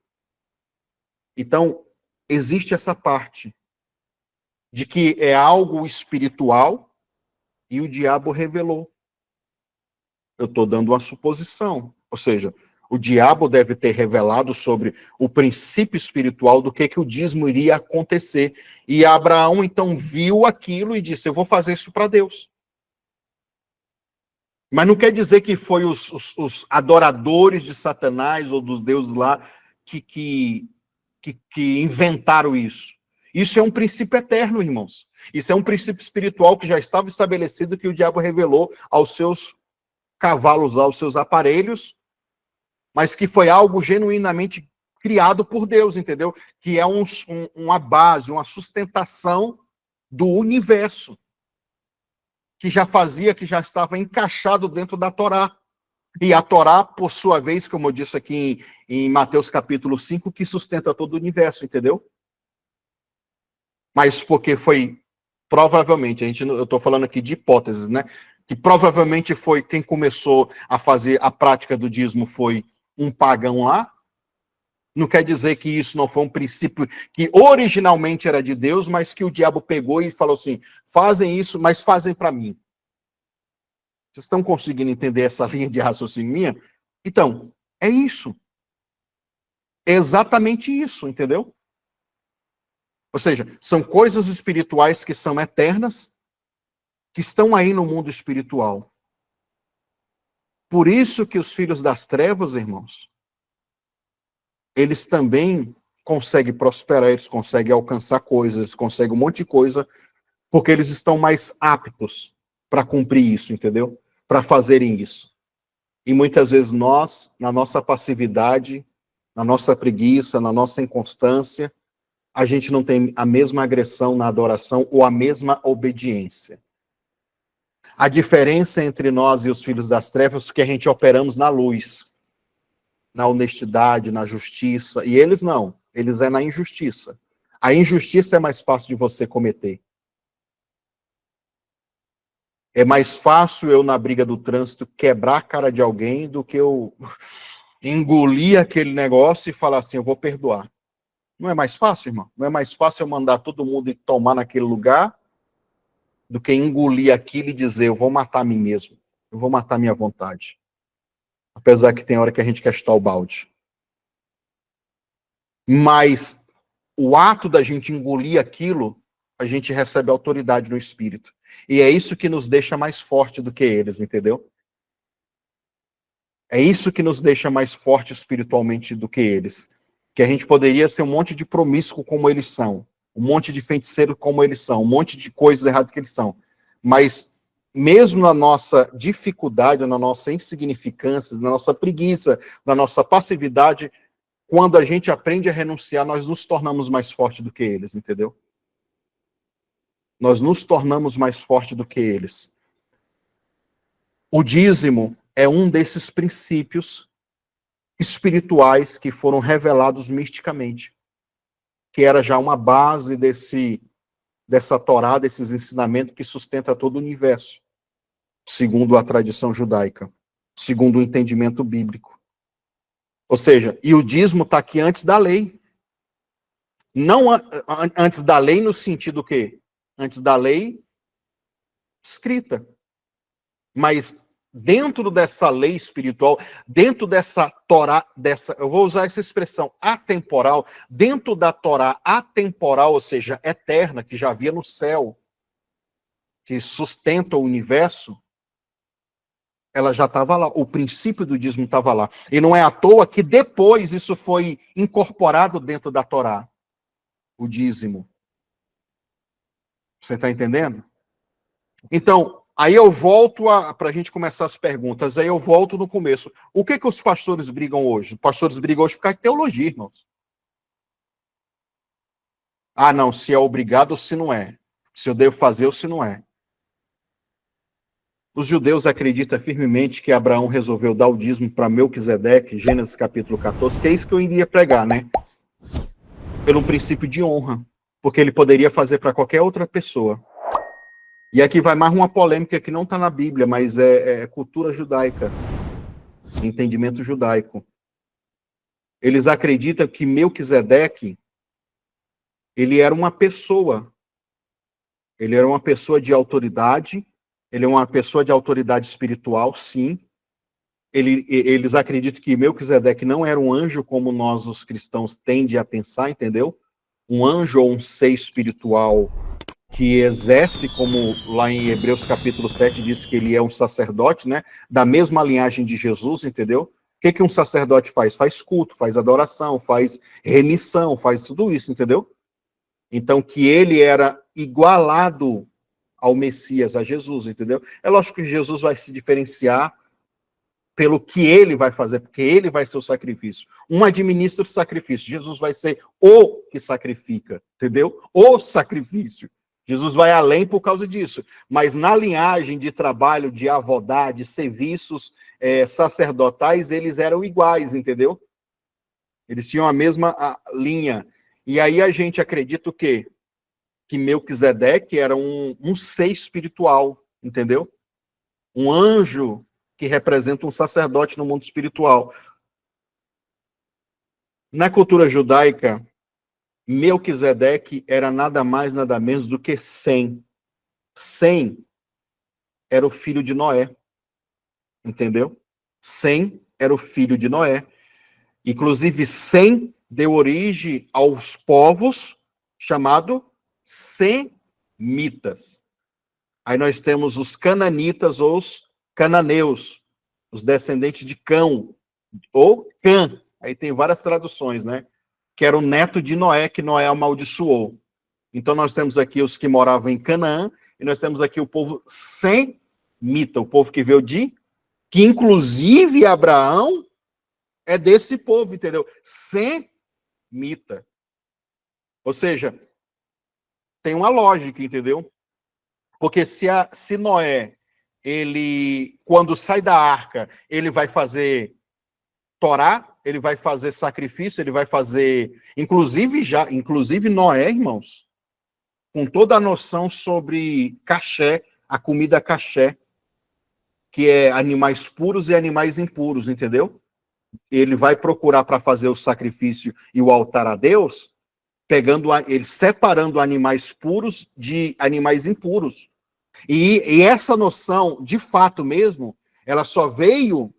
Então, existe essa parte de que é algo espiritual e o diabo revelou. Eu estou dando uma suposição. Ou seja, o diabo deve ter revelado sobre o princípio espiritual do que o dízimo iria acontecer. E Abraão, então, viu aquilo e disse, eu vou fazer isso para Deus. Mas não quer dizer que foi os adoradores de Satanás ou dos deuses lá que inventaram isso. Isso é um princípio eterno, irmãos. Isso é um princípio espiritual que já estava estabelecido, que o diabo revelou aos seus cavalos, aos seus aparelhos, mas que foi algo genuinamente criado por Deus, entendeu? Que é uma base, uma sustentação do universo, que já estava encaixado dentro da Torá. E a Torá, por sua vez, como eu disse aqui em Mateus capítulo 5, que sustenta todo o universo, entendeu? Mas porque foi, provavelmente, eu estou falando aqui de hipóteses, né? Que provavelmente foi quem começou a fazer a prática do dízimo foi um pagão lá. Não quer dizer que isso não foi um princípio que originalmente era de Deus, mas que o diabo pegou e falou assim, fazem isso, mas fazem para mim. Vocês estão conseguindo entender essa linha de raciocínio minha? Então, é isso. É exatamente isso, entendeu? Ou seja, são coisas espirituais que são eternas, que estão aí no mundo espiritual. Por isso que os filhos das trevas, irmãos, eles também conseguem prosperar, eles conseguem alcançar coisas, conseguem um monte de coisa, porque eles estão mais aptos para cumprir isso, entendeu? Para fazerem isso. E muitas vezes nós, na nossa passividade, na nossa preguiça, na nossa inconstância, a gente não tem a mesma agressão na adoração ou a mesma obediência. A diferença entre nós e os filhos das trevas é que a gente operamos na luz, na honestidade, na justiça, e eles não, eles é na injustiça. A injustiça é mais fácil de você cometer. É mais fácil eu, na briga do trânsito, quebrar a cara de alguém do que eu engolir aquele negócio e falar assim, eu vou perdoar. Não é mais fácil, irmão? Não é mais fácil eu mandar todo mundo ir tomar naquele lugar do que engolir aquilo e dizer, eu vou matar a mim mesmo. Eu vou matar a minha vontade. Apesar que tem hora que a gente quer chutar o balde. Mas o ato da gente engolir aquilo, a gente recebe autoridade no espírito. E é isso que nos deixa mais forte do que eles, entendeu? É isso que nos deixa mais fortes espiritualmente do que eles. Que a gente poderia ser um monte de promíscuo como eles são, um monte de feiticeiro como eles são, um monte de coisas erradas que eles são. Mas mesmo na nossa dificuldade, na nossa insignificância, na nossa preguiça, na nossa passividade, quando a gente aprende a renunciar, nós nos tornamos mais fortes do que eles, entendeu? Nós nos tornamos mais fortes do que eles. O dízimo é um desses princípios espirituais que foram revelados misticamente, que era já uma base dessa Torá, desses ensinamentos que sustenta todo o universo, segundo a tradição judaica, segundo o entendimento bíblico. Ou seja, e o dízimo está aqui antes da lei. Não antes da lei no sentido que antes da lei escrita, mas dentro dessa lei espiritual, dentro dessa Torá, eu vou usar essa expressão atemporal, dentro da Torá atemporal, ou seja, eterna, que já havia no céu, que sustenta o universo, ela já estava lá, o princípio do dízimo estava lá. E não é à toa que depois isso foi incorporado dentro da Torá, o dízimo. Você está entendendo? Então, aí eu volto para a gente começar as perguntas, aí eu volto no começo. O que os pastores brigam hoje? Os pastores brigam hoje por causa de teologia, irmãos. Ah, não, se é obrigado ou se não é. Se eu devo fazer ou se não é. Os judeus acreditam firmemente que Abraão resolveu dar o dízimo para Melquisedeque, Gênesis capítulo 14, que é isso que eu iria pregar, né? Pelo um princípio de honra, porque ele poderia fazer para qualquer outra pessoa. E aqui vai mais uma polêmica que não está na Bíblia, mas é cultura judaica, entendimento judaico. Eles acreditam que Melquisedeque, ele era uma pessoa. Ele era uma pessoa de autoridade, ele é uma pessoa de autoridade espiritual, sim. Eles acreditam que Melquisedeque não era um anjo como nós, os cristãos, tendem a pensar, entendeu? Um anjo ou um ser espiritual que exerce, como lá em Hebreus capítulo 7 diz que ele é um sacerdote, né? Da mesma linhagem de Jesus, entendeu? O que um sacerdote faz? Faz culto, faz adoração, faz remissão, faz tudo isso, entendeu? Então, que ele era igualado ao Messias, a Jesus, entendeu? É lógico que Jesus vai se diferenciar pelo que ele vai fazer, porque ele vai ser o sacrifício. Um administra o sacrifício, Jesus vai ser o que sacrifica, entendeu? O sacrifício. Jesus vai além por causa disso. Mas na linhagem de trabalho, de avodá, de serviços sacerdotais, eles eram iguais, entendeu? Eles tinham a mesma linha. E aí a gente acredita o quê? Que Melquisedeque era um ser espiritual, entendeu? Um anjo que representa um sacerdote no mundo espiritual. Na cultura judaica, Melquisedeque era nada mais, nada menos do que Sem. Sem era o filho de Noé, entendeu? Sem era o filho de Noé. Inclusive, Sem deu origem aos povos chamados semitas. Aí nós temos os cananitas ou os cananeus, os descendentes de Cão, ou Cã. Aí tem várias traduções, né? Que era o neto de Noé, que Noé amaldiçoou. Então nós temos aqui os que moravam em Canaã, e nós temos aqui o povo semita, o povo que veio que inclusive Abraão é desse povo, entendeu? Semita. Ou seja, tem uma lógica, entendeu? Porque se Noé, ele, quando sai da arca, ele vai fazer Torá, ele vai fazer sacrifício, ele vai fazer, inclusive Noé, irmãos, com toda a noção sobre caché, a comida caché, que é animais puros e animais impuros, entendeu? Ele vai procurar para fazer o sacrifício e o altar a Deus, ele separando animais puros de animais impuros. E essa noção, de fato mesmo, ela só veio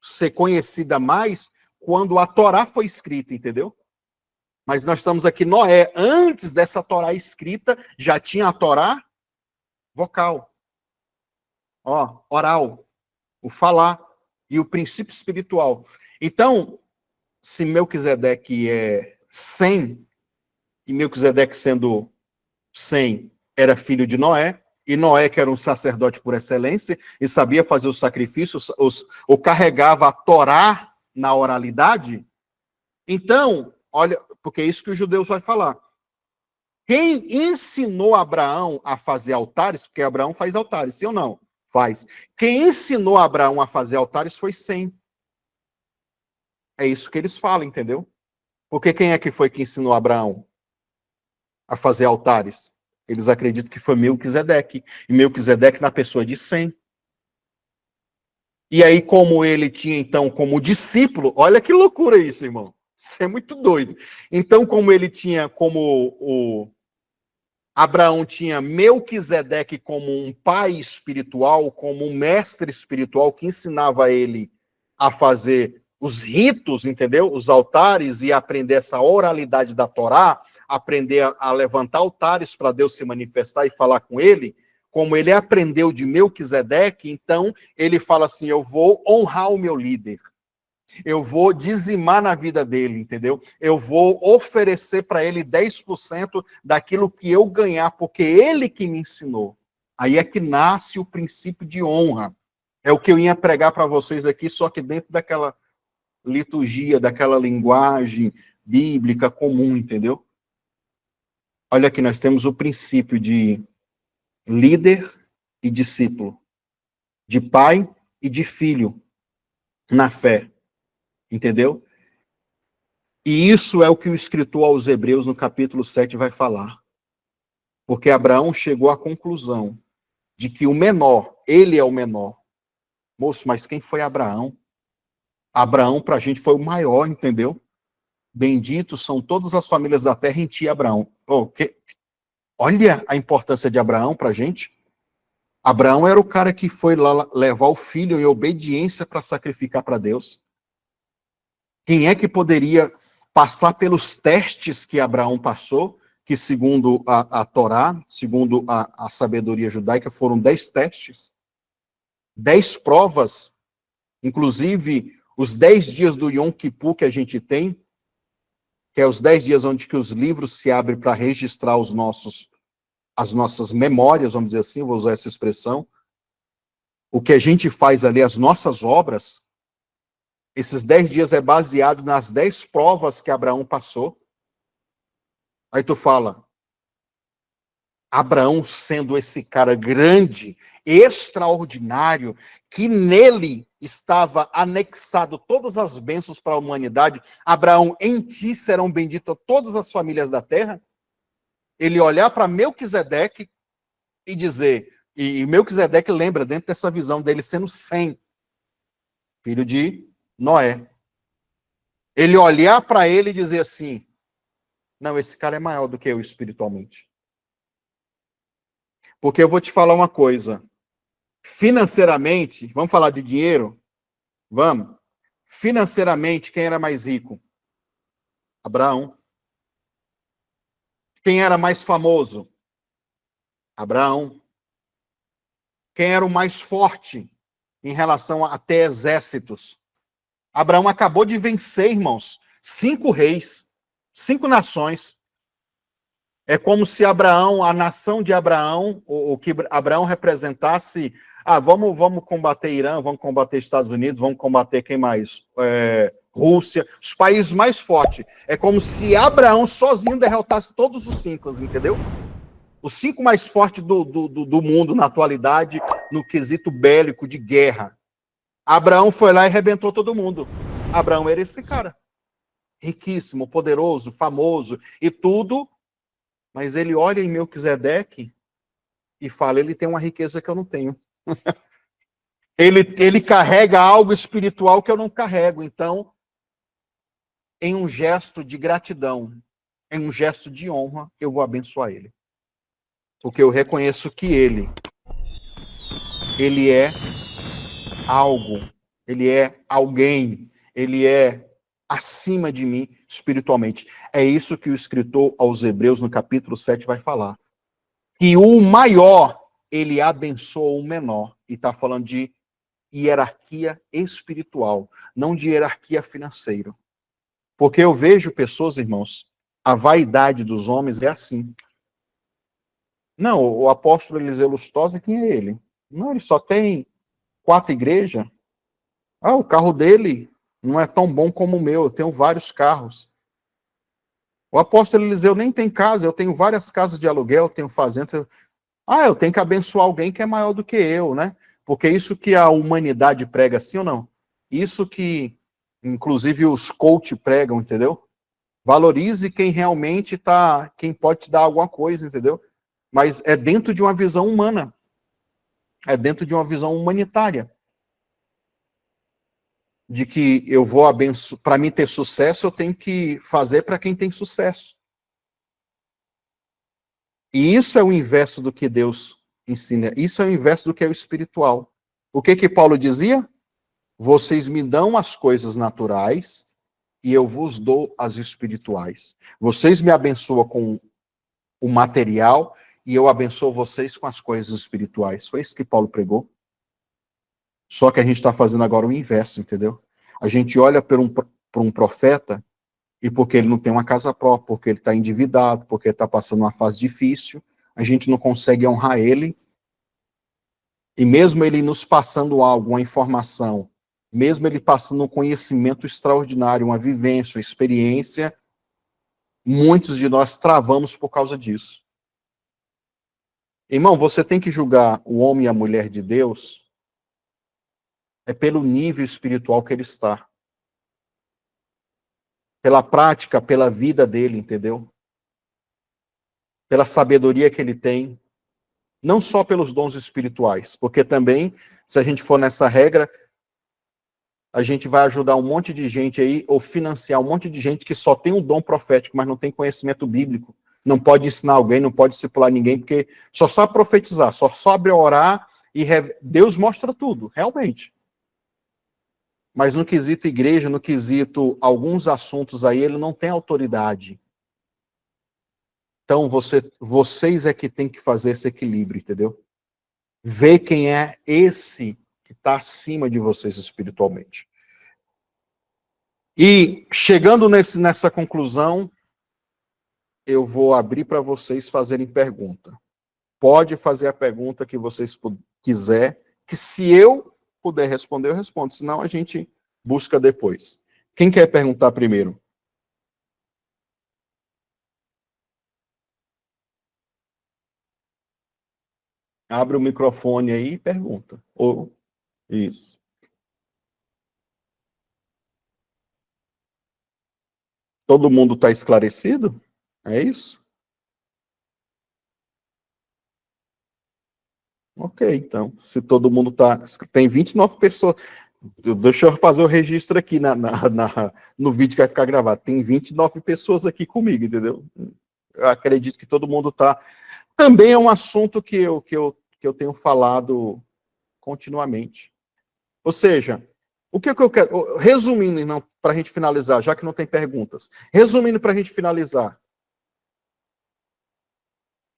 ser conhecida mais quando a Torá foi escrita, entendeu? Mas nós estamos aqui, Noé, antes dessa Torá escrita, já tinha a Torá vocal. Ó, oral, o falar. e o princípio espiritual. Então, se Melquisedeque é 100, e Melquisedeque sendo 100 era filho de Noé, e Noé, que era um sacerdote por excelência, e sabia fazer os sacrifícios, ou carregava a Torá na oralidade, então, olha, porque é isso que os judeus vão falar. Quem ensinou Abraão a fazer altares, porque Abraão faz altares, sim ou não? Faz. Quem ensinou Abraão a fazer altares foi Sem. É isso que eles falam, entendeu? Porque quem é que foi que ensinou Abraão a fazer altares? Eles acreditam que foi Melquisedeque. E Melquisedeque na pessoa de Sem. E aí, como ele tinha, então, como discípulo, olha que loucura isso, irmão. Isso é muito doido. Então, como ele tinha, como o Abraão tinha Melquisedeque como um pai espiritual, como um mestre espiritual que ensinava ele a fazer os ritos, entendeu? Os altares e aprender essa oralidade da Torá, aprender a levantar altares para Deus se manifestar e falar com ele. Como ele aprendeu de Melquisedeque, então ele fala assim: eu vou honrar o meu líder. Eu vou dizimar na vida dele, entendeu? Eu vou oferecer para ele 10% daquilo que eu ganhar, porque ele que me ensinou. Aí é que nasce o princípio de honra. É o que eu ia pregar para vocês aqui, só que dentro daquela liturgia, daquela linguagem bíblica comum, entendeu? Olha aqui, nós temos o princípio de líder e discípulo, de pai e de filho na fé. Entendeu? E isso é o que o escritor aos Hebreus, no capítulo 7, vai falar. Porque Abraão chegou à conclusão de que o menor, ele é o menor. Moço, mas quem foi Abraão? Abraão, para a gente, foi o maior, entendeu? Benditos são todas as famílias da terra em ti, Abraão. Olha a importância de Abraão para a gente. Abraão era o cara que foi lá levar o filho em obediência para sacrificar para Deus. Quem é que poderia passar pelos testes que Abraão passou, que segundo a Torá, segundo a sabedoria judaica, foram 10 testes, 10 provas, inclusive os 10 dias do Yom Kippur que a gente tem, que é os 10 dias onde que os livros se abrem para registrar as nossas memórias, vamos dizer assim, vou usar essa expressão, o que a gente faz ali, as nossas obras. Esses 10 dias é baseado nas 10 provas que Abraão passou. Aí tu fala, Abraão sendo esse cara grande, extraordinário, que nele estava anexado todas as bênçãos para a humanidade. Abraão, em ti serão benditas todas as famílias da terra. Ele olhar para Melquisedeque e dizer, e Melquisedeque lembra dentro dessa visão dele sendo Sem, filho de Noé. Ele olhar para ele e dizer assim, não, esse cara é maior do que eu espiritualmente. Porque eu vou te falar uma coisa. Financeiramente, vamos falar de dinheiro? Vamos. Financeiramente, quem era mais rico? Abraão. Quem era mais famoso? Abraão. Quem era o mais forte em relação a ter exércitos? Abraão acabou de vencer, irmãos, 5 reis, 5 nações. É como se Abraão, a nação de Abraão, o que Abraão representasse, vamos combater Irã, vamos combater Estados Unidos, vamos combater quem mais? Rússia, os países mais fortes. É como se Abraão sozinho derrotasse todos os 5, entendeu? Os 5 mais fortes do mundo na atualidade, no quesito bélico de guerra. Abraão foi lá e arrebentou todo mundo. Abraão era esse cara. Riquíssimo, poderoso, famoso e tudo. Mas ele olha em Melquisedeque e fala, ele tem uma riqueza que eu não tenho. ele carrega algo espiritual que eu não carrego. Então, em um gesto de gratidão, em um gesto de honra, eu vou abençoar ele. Porque eu reconheço que ele é algo, ele é alguém, ele é acima de mim espiritualmente. É isso que o escritor aos Hebreus, no capítulo 7, vai falar. Que o maior, ele abençoa o menor. E está falando de hierarquia espiritual, não de hierarquia financeira. Porque eu vejo pessoas, irmãos, a vaidade dos homens é assim. Não, o apóstolo Eliseu Lustosa, quem é ele? Não, ele só tem 4 igrejas. Ah, o carro dele não é tão bom como o meu, eu tenho vários carros. O apóstolo Eliseu nem tem casa, eu tenho várias casas de aluguel, eu tenho fazenda. Ah, eu tenho que abençoar alguém que é maior do que eu, né? Porque isso que a humanidade prega, sim ou não? Isso que, inclusive, os coach pregam, entendeu? Valorize quem realmente tá, quem pode te dar alguma coisa, entendeu? Mas é dentro de uma visão humana, é dentro de uma visão humanitária, de que eu vou abençoar, para mim ter sucesso, eu tenho que fazer para quem tem sucesso. E isso é o inverso do que Deus ensina, isso é o inverso do que é o espiritual. O que que Paulo dizia? Vocês me dão as coisas naturais e eu vos dou as espirituais. Vocês me abençoam com o material e eu abençoo vocês com as coisas espirituais. Foi isso que Paulo pregou. Só que a gente está fazendo agora o inverso, entendeu? A gente olha por um profeta e porque ele não tem uma casa própria, porque ele está endividado, porque ele está passando uma fase difícil, a gente não consegue honrar ele. E mesmo ele nos passando algo, uma informação, mesmo ele passando um conhecimento extraordinário, uma vivência, uma experiência, muitos de nós travamos por causa disso. Irmão, você tem que julgar o homem e a mulher de Deus é pelo nível espiritual que ele está. Pela prática, pela vida dele, entendeu? Pela sabedoria que ele tem. Não só pelos dons espirituais, porque também, se a gente for nessa regra, a gente vai ajudar um monte de gente aí, ou financiar um monte de gente que só tem um dom profético, mas não tem conhecimento bíblico. Não pode ensinar alguém, não pode discipular ninguém, porque só sabe profetizar, só sabe orar, e Deus mostra tudo, realmente. Mas no quesito igreja, no quesito alguns assuntos aí, ele não tem autoridade. Então, vocês é que tem que fazer esse equilíbrio, entendeu? Ver quem é esse que está acima de vocês espiritualmente. E, chegando nessa conclusão, eu vou abrir para vocês fazerem pergunta. Pode fazer a pergunta que vocês quiser, que se eu puder responder, eu respondo. Senão, a gente busca depois. Quem quer perguntar primeiro? Abre o microfone aí e pergunta. Ou, isso. Todo mundo está esclarecido? É isso? Ok, então, se todo mundo está. Tem 29 pessoas. Deixa eu fazer o registro aqui no vídeo que vai ficar gravado. Tem 29 pessoas aqui comigo, entendeu? Eu acredito que todo mundo está. Também é um assunto que eu tenho falado continuamente. Ou seja, o que eu quero. Resumindo, não, para a gente finalizar, já que não tem perguntas. Resumindo, para a gente finalizar: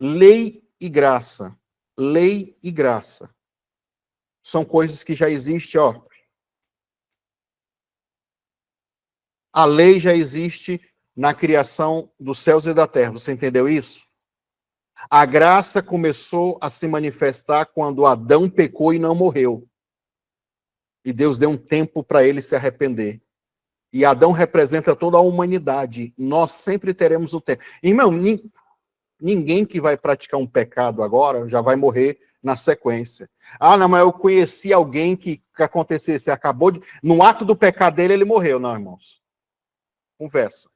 lei e graça. Lei e graça. São coisas que já existem, ó. A lei já existe na criação dos céus e da terra. Você entendeu isso? A graça começou a se manifestar quando Adão pecou e não morreu. E Deus deu um tempo para ele se arrepender. E Adão representa toda a humanidade. Nós sempre teremos o tempo. Irmão, ninguém que vai praticar um pecado agora já vai morrer na sequência. Ah, não, mas eu conheci alguém que acontecesse, acabou de. No ato do pecado dele, ele morreu. Não, irmãos. Conversa.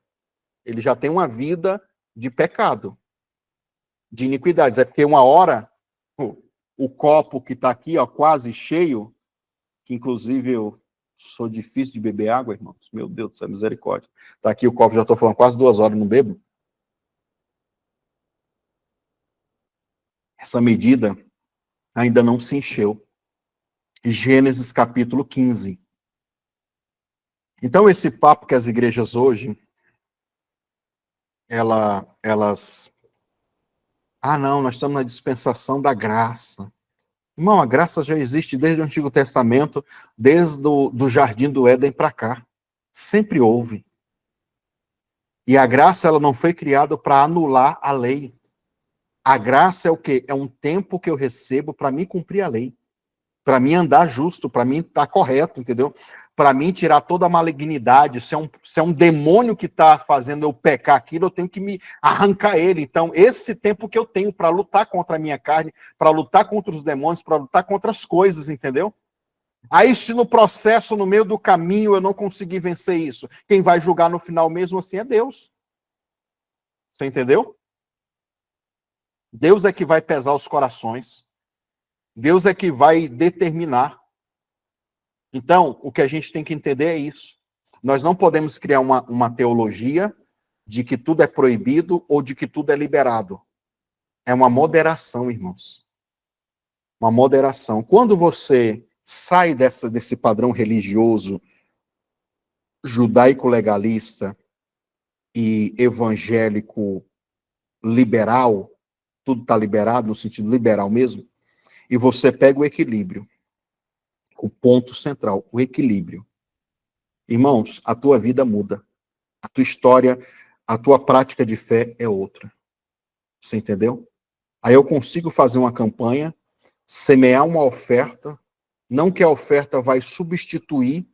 Ele já tem uma vida de pecado, de iniquidades. É porque uma hora, o copo que está aqui, ó, quase cheio, que inclusive eu sou difícil de beber água, irmãos. Meu Deus do céu, misericórdia. Está aqui o copo, já estou falando quase 2 horas, não bebo. Essa medida ainda não se encheu. Gênesis capítulo 15. Então, esse papo que as igrejas hoje, elas... Ah, não, nós estamos na dispensação da graça. Irmão, a graça já existe desde o Antigo Testamento, desde o do Jardim do Éden para cá. Sempre houve. E a graça, ela não foi criada para anular a lei. A graça é o quê? É um tempo que eu recebo para mim cumprir a lei. Para mim andar justo, para mim estar correto, entendeu? Para mim tirar toda a malignidade. Se é um demônio que está fazendo eu pecar aquilo, eu tenho que me arrancar ele. Então, esse tempo que eu tenho para lutar contra a minha carne, para lutar contra os demônios, para lutar contra as coisas, entendeu? Aí, se no processo, no meio do caminho, eu não conseguir vencer isso, quem vai julgar no final mesmo assim é Deus. Você entendeu? Deus é que vai pesar os corações. Deus é que vai determinar. Então, o que a gente tem que entender é isso. Nós não podemos criar uma teologia de que tudo é proibido ou de que tudo é liberado. É uma moderação, irmãos. Uma moderação. Quando você sai desse padrão religioso judaico-legalista e evangélico liberal, tudo está liberado, no sentido liberal mesmo, e você pega o equilíbrio, o ponto central, o equilíbrio. Irmãos, a tua vida muda. A tua história, a tua prática de fé é outra. Você entendeu? Aí eu consigo fazer uma campanha, semear uma oferta, não que a oferta vai substituir,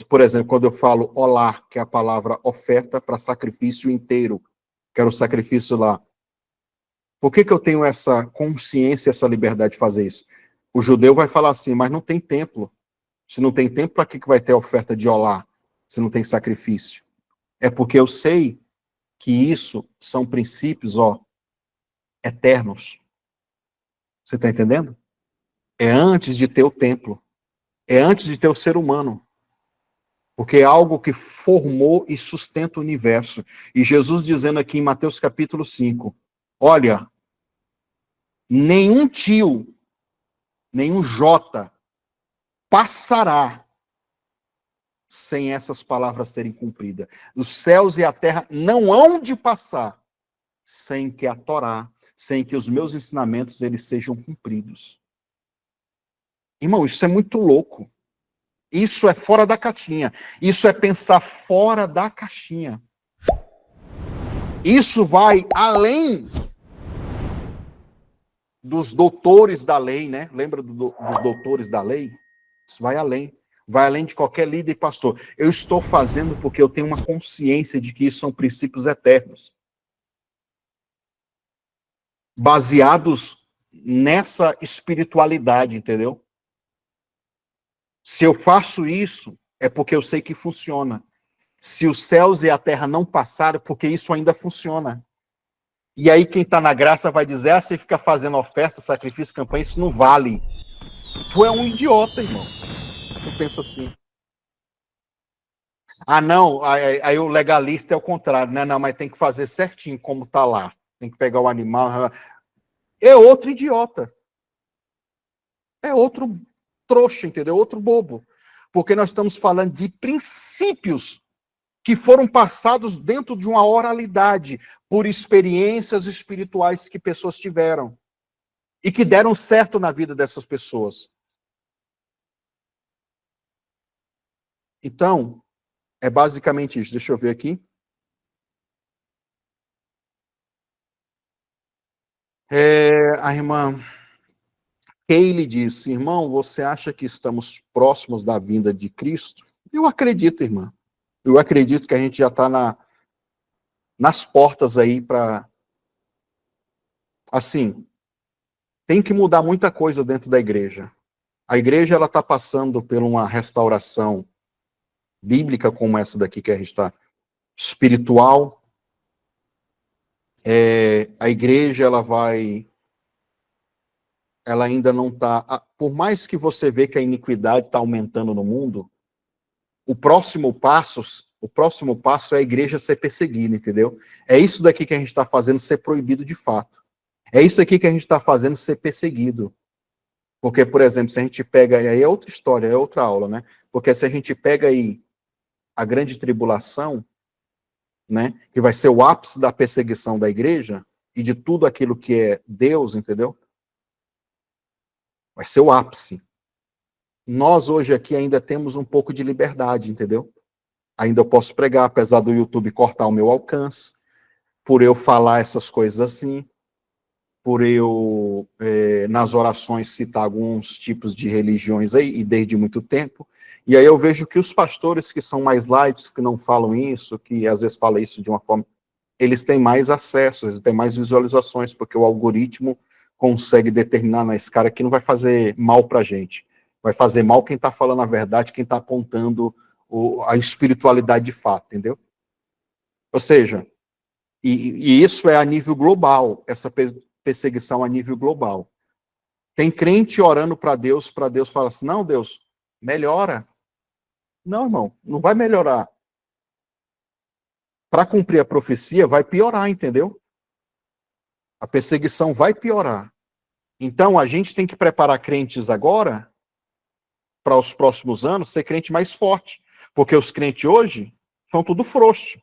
por exemplo, quando eu falo olá, que é a palavra oferta para sacrifício inteiro, que era o sacrifício lá. Por que eu tenho essa consciência, essa liberdade de fazer isso? O judeu vai falar assim, mas não tem templo. Se não tem templo, para que vai ter oferta de olá? Se não tem sacrifício? É porque eu sei que isso são princípios, eternos. Você está entendendo? É antes de ter o templo. É antes de ter o ser humano. Porque é algo que formou e sustenta o universo. E Jesus dizendo aqui em Mateus capítulo 5, olha, nenhum tio, nenhum Jota passará sem essas palavras terem cumprida. Os céus e a terra não hão de passar sem que a Torá, sem que os meus ensinamentos eles sejam cumpridos. Irmão, isso é muito louco. Isso é fora da caixinha. Isso é pensar fora da caixinha. Isso vai além dos doutores da lei, né? Lembra dos doutores da lei? Isso vai além. Vai além de qualquer líder e pastor. Eu estou fazendo porque eu tenho uma consciência de que isso são princípios eternos. Baseados nessa espiritualidade, entendeu? Se eu faço isso, é porque eu sei que funciona. Se os céus e a terra não passaram, porque isso ainda funciona. E aí quem está na graça vai dizer, você fica fazendo oferta, sacrifício, campanha, isso não vale. Tu é um idiota, irmão. Se tu pensa assim. Ah, não, aí o legalista é o contrário, né? Não, mas tem que fazer certinho como tá lá. Tem que pegar o animal. É outro idiota. É outro trouxa, entendeu? Outro bobo. Porque nós estamos falando de princípios que foram passados dentro de uma oralidade, por experiências espirituais que pessoas tiveram e que deram certo na vida dessas pessoas. Então, é basicamente isso. Deixa eu ver aqui. A irmã Kaylee disse, irmão, você acha que estamos próximos da vinda de Cristo? Eu acredito, irmã. Eu acredito que a gente já está nas portas aí para... Assim, tem que mudar muita coisa dentro da igreja. A igreja ela está passando por uma restauração bíblica como essa daqui que a gente está, espiritual. A igreja ela ainda não está, por mais que você vê que a iniquidade está aumentando no mundo, o próximo passo é a igreja ser perseguida, entendeu? É isso daqui que a gente está fazendo ser proibido de fato. É isso aqui que a gente está fazendo ser perseguido. Porque, por exemplo, se a gente pega, e aí é outra história, é outra aula, né? Porque se a gente pega aí a grande tribulação, né, que vai ser o ápice da perseguição da igreja e de tudo aquilo que é Deus, entendeu? Vai ser o ápice. Nós hoje aqui ainda temos um pouco de liberdade, entendeu? Ainda eu posso pregar, apesar do YouTube cortar o meu alcance, por eu falar essas coisas assim, por eu, nas orações, citar alguns tipos de religiões aí, e desde muito tempo. E aí eu vejo que os pastores que são mais light, que não falam isso, que às vezes falam isso de uma forma, eles têm mais acesso, eles têm mais visualizações, porque o algoritmo consegue determinar, não, esse cara aqui não vai fazer mal pra gente. Vai fazer mal quem está falando a verdade, quem está apontando a espiritualidade de fato, entendeu? Ou seja, e isso é a nível global, essa perseguição a nível global. Tem crente orando para Deus falar assim, não, Deus, melhora. Não, irmão, não vai melhorar. Para cumprir a profecia, vai piorar, entendeu? A perseguição vai piorar. Então, a gente tem que preparar crentes agora, para os próximos anos, ser crente mais forte. Porque os crentes hoje são tudo frouxo.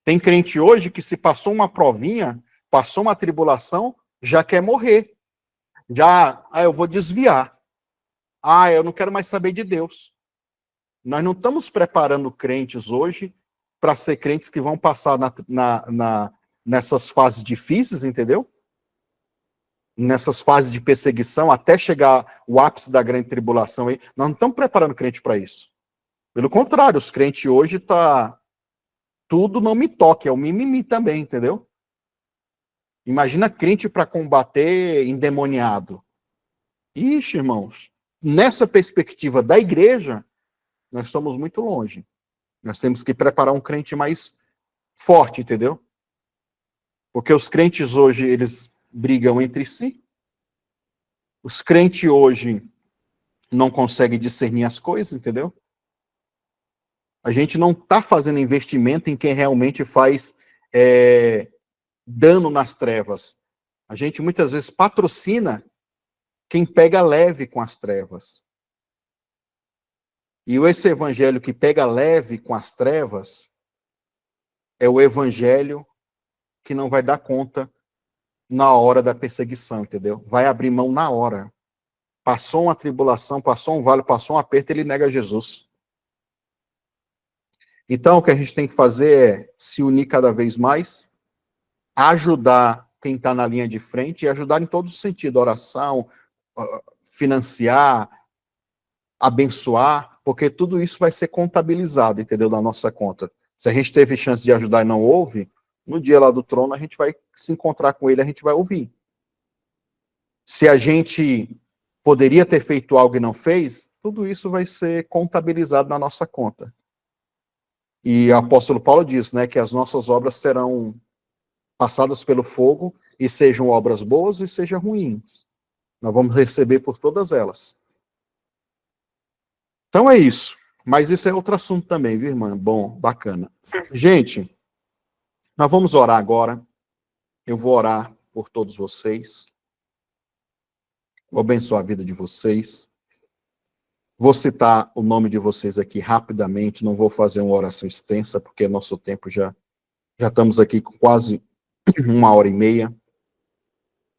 Tem crente hoje que se passou uma provinha, passou uma tribulação, já quer morrer. Já, eu vou desviar. Eu não quero mais saber de Deus. Nós não estamos preparando crentes hoje para ser crentes que vão passar nessas fases difíceis, entendeu? Nessas fases de perseguição, até chegar o ápice da grande tribulação. Aí. Nós não estamos preparando crente para isso. Pelo contrário, os crentes hoje tá tudo não me toque, é o mimimi também, entendeu? Imagina crente para combater endemoniado. Ixi, irmãos, nessa perspectiva da igreja, nós estamos muito longe. Nós temos que preparar um crente mais forte, entendeu? Porque os crentes hoje, eles brigam entre si. Os crentes hoje não conseguem discernir as coisas, entendeu? A gente não está fazendo investimento em quem realmente faz dano nas trevas. A gente muitas vezes patrocina quem pega leve com as trevas. E esse evangelho que pega leve com as trevas é o evangelho que não vai dar conta na hora da perseguição, entendeu? Vai abrir mão na hora. Passou uma tribulação, passou um vale, passou um aperto, ele nega Jesus. Então, o que a gente tem que fazer é se unir cada vez mais, ajudar quem está na linha de frente e ajudar em todos os sentidos, oração, financiar, abençoar, porque tudo isso vai ser contabilizado, entendeu, na nossa conta. Se a gente teve chance de ajudar e não houve, no dia lá do trono a gente vai se encontrar com ele, a gente vai ouvir. Se a gente poderia ter feito algo e não fez, tudo isso vai ser contabilizado na nossa conta. E o apóstolo Paulo diz, né, que as nossas obras serão passadas pelo fogo, e sejam obras boas e sejam ruins. Nós vamos receber por todas elas. Então é isso. Mas isso é outro assunto também, viu, irmã? Bom, bacana. Gente, nós vamos orar agora. Eu vou orar por todos vocês. Vou abençoar a vida de vocês. Vou citar o nome de vocês aqui rapidamente. Não vou fazer uma oração extensa, porque nosso tempo já estamos aqui com quase 1h30.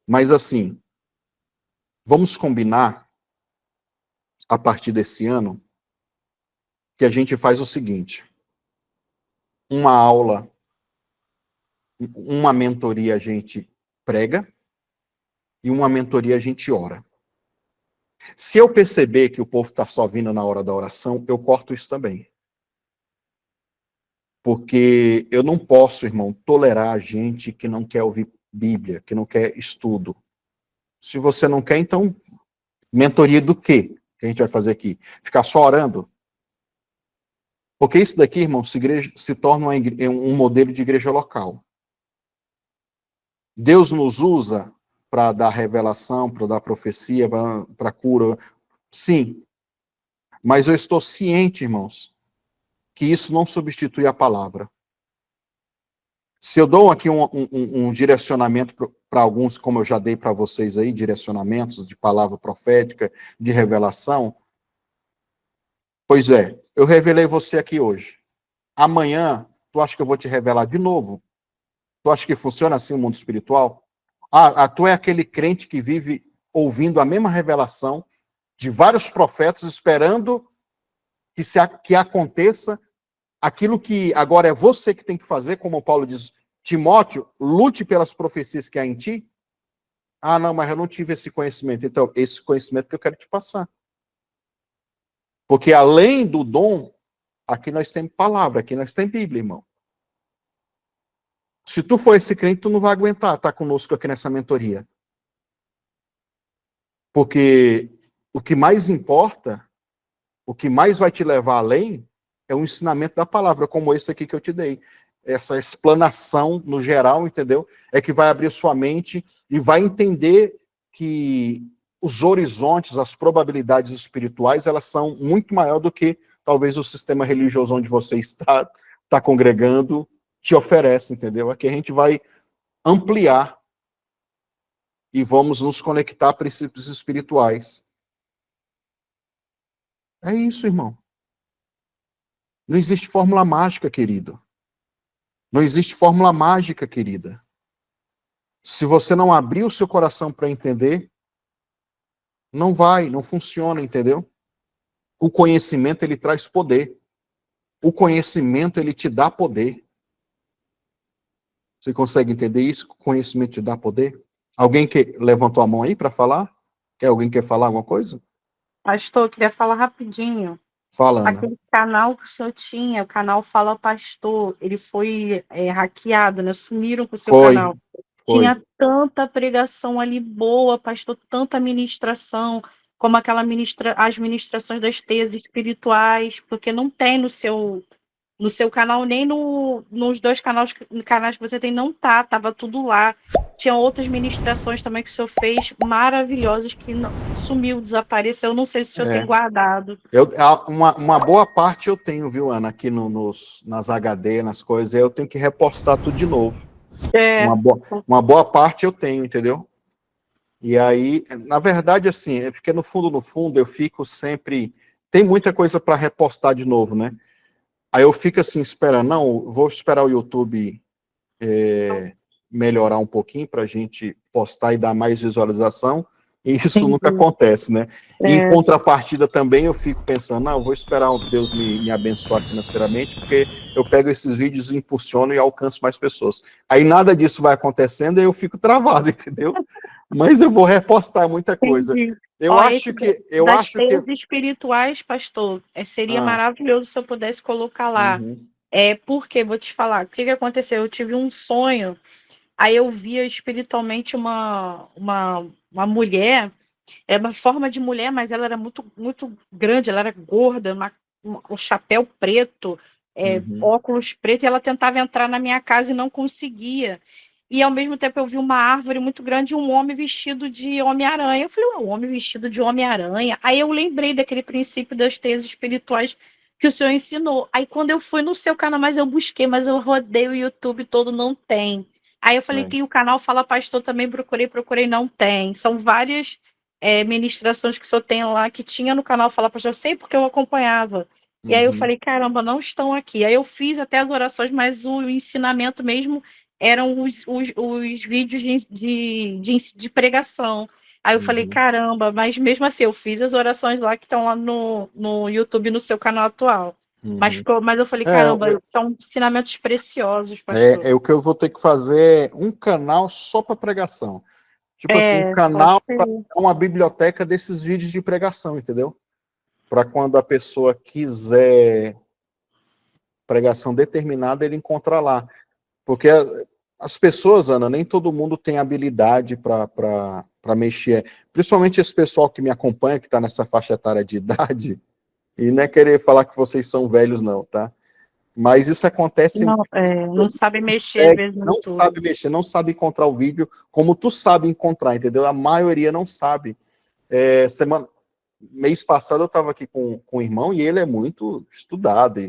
Mas assim, vamos combinar, a partir desse ano, que a gente faz o seguinte: uma aula, uma mentoria a gente prega e uma mentoria a gente ora. Se eu perceber que o povo está só vindo na hora da oração, eu corto isso também. Porque eu não posso, irmão, tolerar gente que não quer ouvir Bíblia, que não quer estudo. Se você não quer, então, mentoria do quê que a gente vai fazer aqui? Ficar só orando? Porque isso daqui, irmão, se torna um modelo de igreja local. Deus nos usa para dar revelação, para dar profecia, para cura. Sim. Mas eu estou ciente, irmãos, que isso não substitui a palavra. Se eu dou aqui um direcionamento para alguns, como eu já dei para vocês aí, direcionamentos de palavra profética, de revelação, pois é, eu revelei você aqui hoje. Amanhã, tu acha que eu vou te revelar de novo? Tu acha que funciona assim o mundo espiritual? Tu é aquele crente que vive ouvindo a mesma revelação de vários profetas, esperando que aconteça aquilo que agora é você que tem que fazer, como Paulo diz, Timóteo, lute pelas profecias que há em ti. Ah, não, mas eu não tive esse conhecimento. Então, esse conhecimento que eu quero te passar. Porque além do dom, aqui nós temos palavra, aqui nós temos Bíblia, irmão. Se tu for esse crente, tu não vai aguentar estar conosco aqui nessa mentoria. Porque o que mais importa, o que mais vai te levar além, é o ensinamento da palavra, como esse aqui que eu te dei. Essa explanação no geral, entendeu? É que vai abrir sua mente e vai entender que os horizontes, as probabilidades espirituais, elas são muito maior do que talvez o sistema religioso onde você está congregando te oferece, entendeu? Aqui a gente vai ampliar e vamos nos conectar a princípios espirituais. É isso, irmão. Não existe fórmula mágica, querido. Não existe fórmula mágica, querida. Se você não abrir o seu coração para entender, não vai, não funciona, entendeu? O conhecimento, ele traz poder. O conhecimento, ele te dá poder. Você consegue entender isso? O conhecimento te dá poder? Alguém que levantou a mão aí para falar? Alguém quer falar alguma coisa? Pastor, eu queria falar rapidinho. Fala, Ana. Aquele canal que o senhor tinha, o canal Fala Pastor, ele foi hackeado, né? Sumiram com o seu Foi. canal. Tinha tanta pregação ali boa, pastor, tanta ministração, como as ministrações das teias espirituais, porque não tem no seu canal, nem nos dois canais que você tem, não tava tudo lá. Tinha outras ministrações também que o senhor fez, maravilhosas, que sumiu, desapareceu. Eu não sei se o senhor tem guardado. Uma boa parte eu tenho, viu, Ana, aqui nas HD, nas coisas, eu tenho que repostar tudo de novo. Uma boa parte eu tenho, entendeu? E aí, na verdade, assim, é porque no fundo, eu fico sempre... Tem muita coisa para repostar de novo, né? Aí eu fico assim, esperando, não, vou esperar o YouTube melhorar um pouquinho para a gente postar e dar mais visualização, e isso nunca acontece, né? E em contrapartida também eu fico pensando, não, eu vou esperar Deus me abençoar financeiramente, porque eu pego esses vídeos, impulsiono e alcanço mais pessoas. Aí nada disso vai acontecendo e eu fico travado, entendeu? Mas eu vou repostar muita coisa. Entendi. Eu acho que... Das teias espirituais, pastor, seria maravilhoso se eu pudesse colocar lá. Porque, vou te falar, o que aconteceu? Eu tive um sonho, aí eu via espiritualmente uma mulher, era uma forma de mulher, mas ela era muito, muito grande, ela era gorda, um chapéu preto, óculos preto, e ela tentava entrar na minha casa e não conseguia. E ao mesmo tempo eu vi uma árvore muito grande e um homem vestido de Homem-Aranha. Eu falei, um homem vestido de Homem-Aranha. Aí eu lembrei daquele princípio das teias espirituais que o senhor ensinou. Aí quando eu fui no seu canal, mas eu busquei, mas eu rodei o YouTube todo, não tem. Aí eu falei, tem o canal Fala Pastor também, procurei, não tem. São várias ministrações que o senhor tem lá, que tinha no canal Fala Pastor, eu sei porque eu acompanhava. E aí eu falei, caramba, não estão aqui. Aí eu fiz até as orações, mas o ensinamento mesmo eram os vídeos de pregação. Aí eu falei, caramba, mas mesmo assim, eu fiz as orações lá que estão lá no YouTube, no seu canal atual. Mas eu falei, caramba, são ensinamentos preciosos, pastor. O que eu vou ter que fazer é um canal só para pregação. Tipo assim, um canal para uma biblioteca desses vídeos de pregação, entendeu? Para quando a pessoa quiser pregação determinada, ele encontra lá. Porque as pessoas, Ana, nem todo mundo tem habilidade para mexer. Principalmente esse pessoal que me acompanha, que está nessa faixa etária de idade, e não é querer falar que vocês são velhos, não, tá? Mas isso acontece... Não sabe mexer, às vezes, no não YouTube. sabe mexer, não sabe encontrar o vídeo como tu sabe encontrar, entendeu? A maioria não sabe. Mês passado eu estava aqui com um irmão e ele é muito estudado,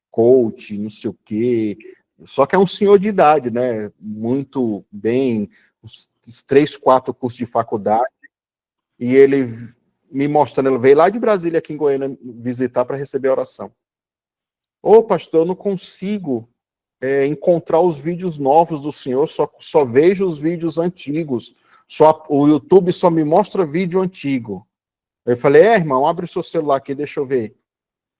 coach, não sei o quê, só que é um senhor de idade, né? Muito bem, uns 3, 4 cursos de faculdade, e ele me mostrando, ele veio lá de Brasília, aqui em Goiânia, visitar para receber a oração. Ô, pastor, eu não consigo encontrar os vídeos novos do senhor, só vejo os vídeos antigos, O YouTube só me mostra vídeo antigo. Eu falei, irmão, abre o seu celular aqui, deixa eu ver.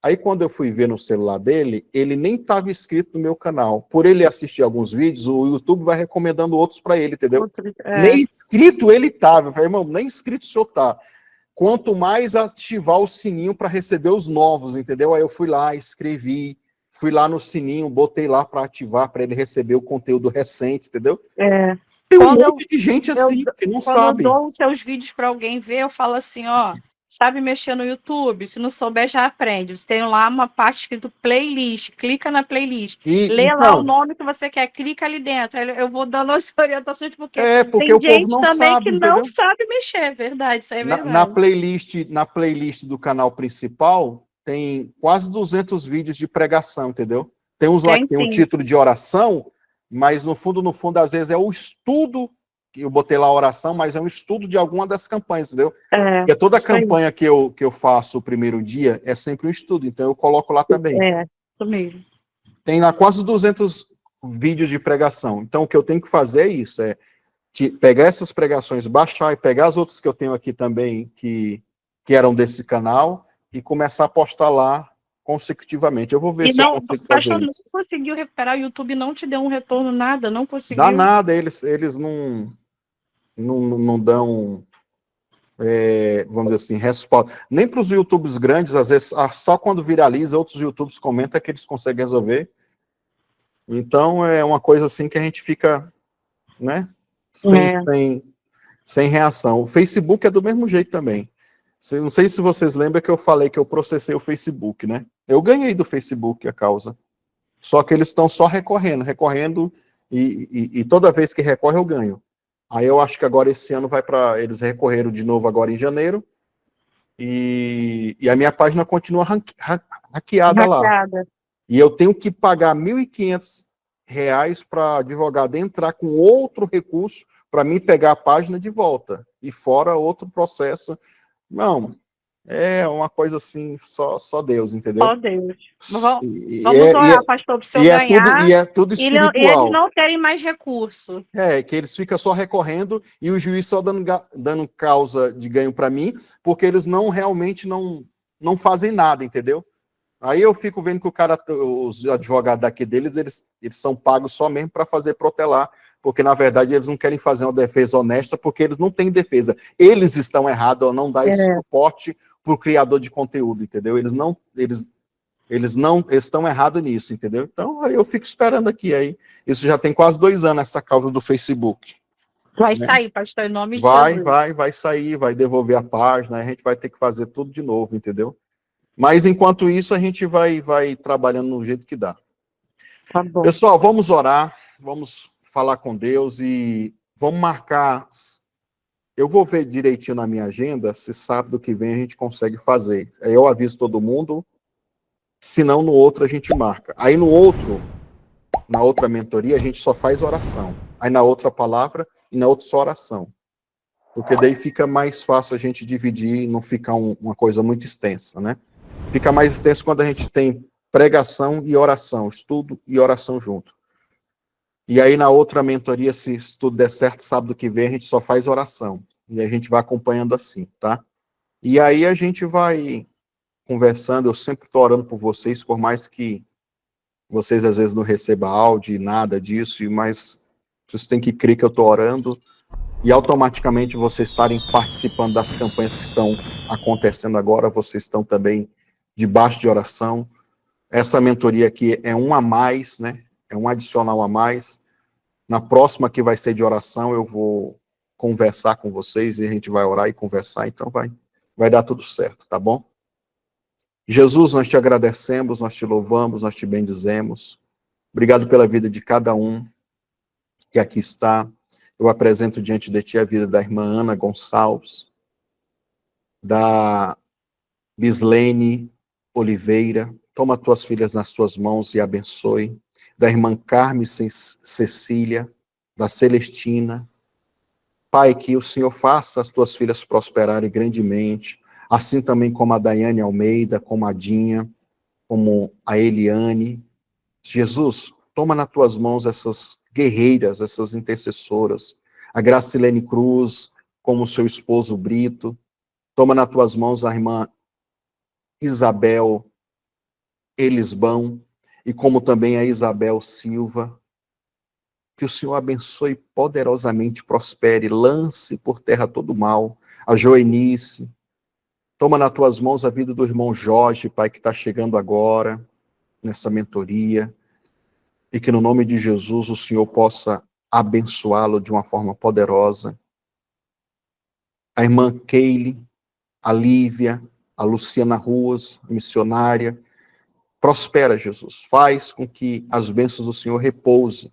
Aí, quando eu fui ver no celular dele, ele nem estava inscrito no meu canal. Por ele assistir alguns vídeos, o YouTube vai recomendando outros para ele, entendeu? Nem inscrito ele estava. Eu falei, irmão, nem inscrito o senhor tá. Quanto mais ativar o sininho para receber os novos, entendeu? Aí eu fui lá, escrevi, fui lá no sininho, botei lá para ativar, para ele receber o conteúdo recente, entendeu? Tem um monte de gente assim, que não sabe. Quando eu dou os seus vídeos para alguém ver, eu falo assim, ó, sabe mexer no YouTube? Se não souber, já aprende. Você tem lá uma parte escrito playlist, clica na playlist. Lê Então, lá o nome que você quer, clica ali dentro. Aí eu vou dando as orientações, porque porque tem o povo gente não também sabe, que entendeu? não sabe mexer, verdade, isso é Na verdade. playlist do canal principal, tem quase 200 vídeos de pregação, entendeu? Tem uns lá que tem um título de oração, mas no fundo, às vezes é o estudo, que eu botei lá a oração, mas é um estudo de alguma das campanhas, entendeu? Porque toda campanha que eu faço o primeiro dia é sempre um estudo, então eu coloco lá também. Isso mesmo. Tem lá quase 200 vídeos de pregação. Então o que eu tenho que fazer é isso, pegar essas pregações, baixar e pegar as outras que eu tenho aqui também, que eram desse canal, e começar a postar lá consecutivamente. Eu vou ver se eu consigo fazer isso. Não conseguiu recuperar, o YouTube não te deu um retorno, nada, não conseguiu. Dá nada, eles não dão, vamos dizer assim, resposta. Nem para os YouTubes grandes, às vezes, só quando viraliza, outros YouTubes comentam que eles conseguem resolver. Então, é uma coisa assim que a gente fica, né, sem reação. O Facebook é do mesmo jeito também. Não sei se vocês lembram que eu falei que eu processei o Facebook, né? Eu ganhei do Facebook a causa. Só que eles estão só recorrendo, e toda vez que recorre eu ganho. Aí eu acho que agora esse ano eles recorreram de novo agora em janeiro, e a minha página continua hackeada lá. E eu tenho que pagar R$ 1.500 para advogado entrar com outro recurso para mim pegar a página de volta. E fora outro processo. Não, é uma coisa assim, só Deus, entendeu? Só Deus. Vamos orar, pastor, para o senhor ganhar. E é tudo espiritual. E eles não terem mais recurso. Que eles ficam só recorrendo e o juiz só dando causa de ganho para mim, porque eles realmente não fazem nada, entendeu? Aí eu fico vendo que os advogados daqui deles, eles são pagos só mesmo para fazer protelar, porque na verdade eles não querem fazer uma defesa honesta, porque eles não têm defesa. Eles estão errados ao não dar esse suporte para o criador de conteúdo, entendeu? Eles estão errados nisso, entendeu? Então aí eu fico esperando aqui. Aí isso já tem quase 2 anos, essa causa do Facebook. Vai sair, pastor, em nome de Jesus. Vai sair, vai devolver a página, a gente vai ter que fazer tudo de novo, entendeu? Mas, enquanto isso, a gente vai trabalhando no jeito que dá. Tá bom. Pessoal, vamos orar, vamos falar com Deus e vamos marcar. Eu vou ver direitinho na minha agenda, se sábado que vem a gente consegue fazer. Aí eu aviso todo mundo, se não, no outro a gente marca. Aí na outra mentoria, a gente só faz oração. Aí na outra palavra e na outra só oração. Porque daí fica mais fácil a gente dividir e não ficar uma coisa muito extensa, né? Fica mais extenso quando a gente tem pregação e oração, estudo e oração junto. E aí na outra mentoria, se tudo der certo, sábado que vem, a gente só faz oração. E a gente vai acompanhando assim, tá? E aí a gente vai conversando, eu sempre estou orando por vocês, por mais que vocês às vezes não recebam áudio e nada disso, mas vocês têm que crer que eu estou orando, e automaticamente vocês estarem participando das campanhas que estão acontecendo agora, vocês estão também debaixo de oração. Essa mentoria aqui é um a mais, né? É um adicional a mais. Na próxima que vai ser de oração, eu vou conversar com vocês e a gente vai orar e conversar, então vai dar tudo certo, tá bom? Jesus, nós te agradecemos, nós te louvamos, nós te bendizemos. Obrigado pela vida de cada um que aqui está. Eu apresento diante de ti a vida da irmã Ana Gonçalves, da Bislene Oliveira. Toma tuas filhas nas tuas mãos e abençoe. Da irmã Carmen Cecília, da Celestina. Pai, que o Senhor faça as tuas filhas prosperarem grandemente, assim também como a Daiane Almeida, como a Dinha, como a Eliane. Jesus, toma nas tuas mãos essas guerreiras, essas intercessoras. a Gracilene Cruz, como seu esposo Brito. Toma nas tuas mãos a irmã Isabel Elisbão, e como também a Isabel Silva. Que o Senhor abençoe poderosamente, prospere, lance por terra todo o mal. A Joenice. Toma nas tuas mãos a vida do irmão Jorge, Pai, que está chegando agora, nessa mentoria. E que no nome de Jesus o Senhor possa abençoá-lo de uma forma poderosa. A irmã Keile, a Lívia, a Luciana Ruas, missionária. Prospera, Jesus. Faz com que as bênçãos do Senhor repousem.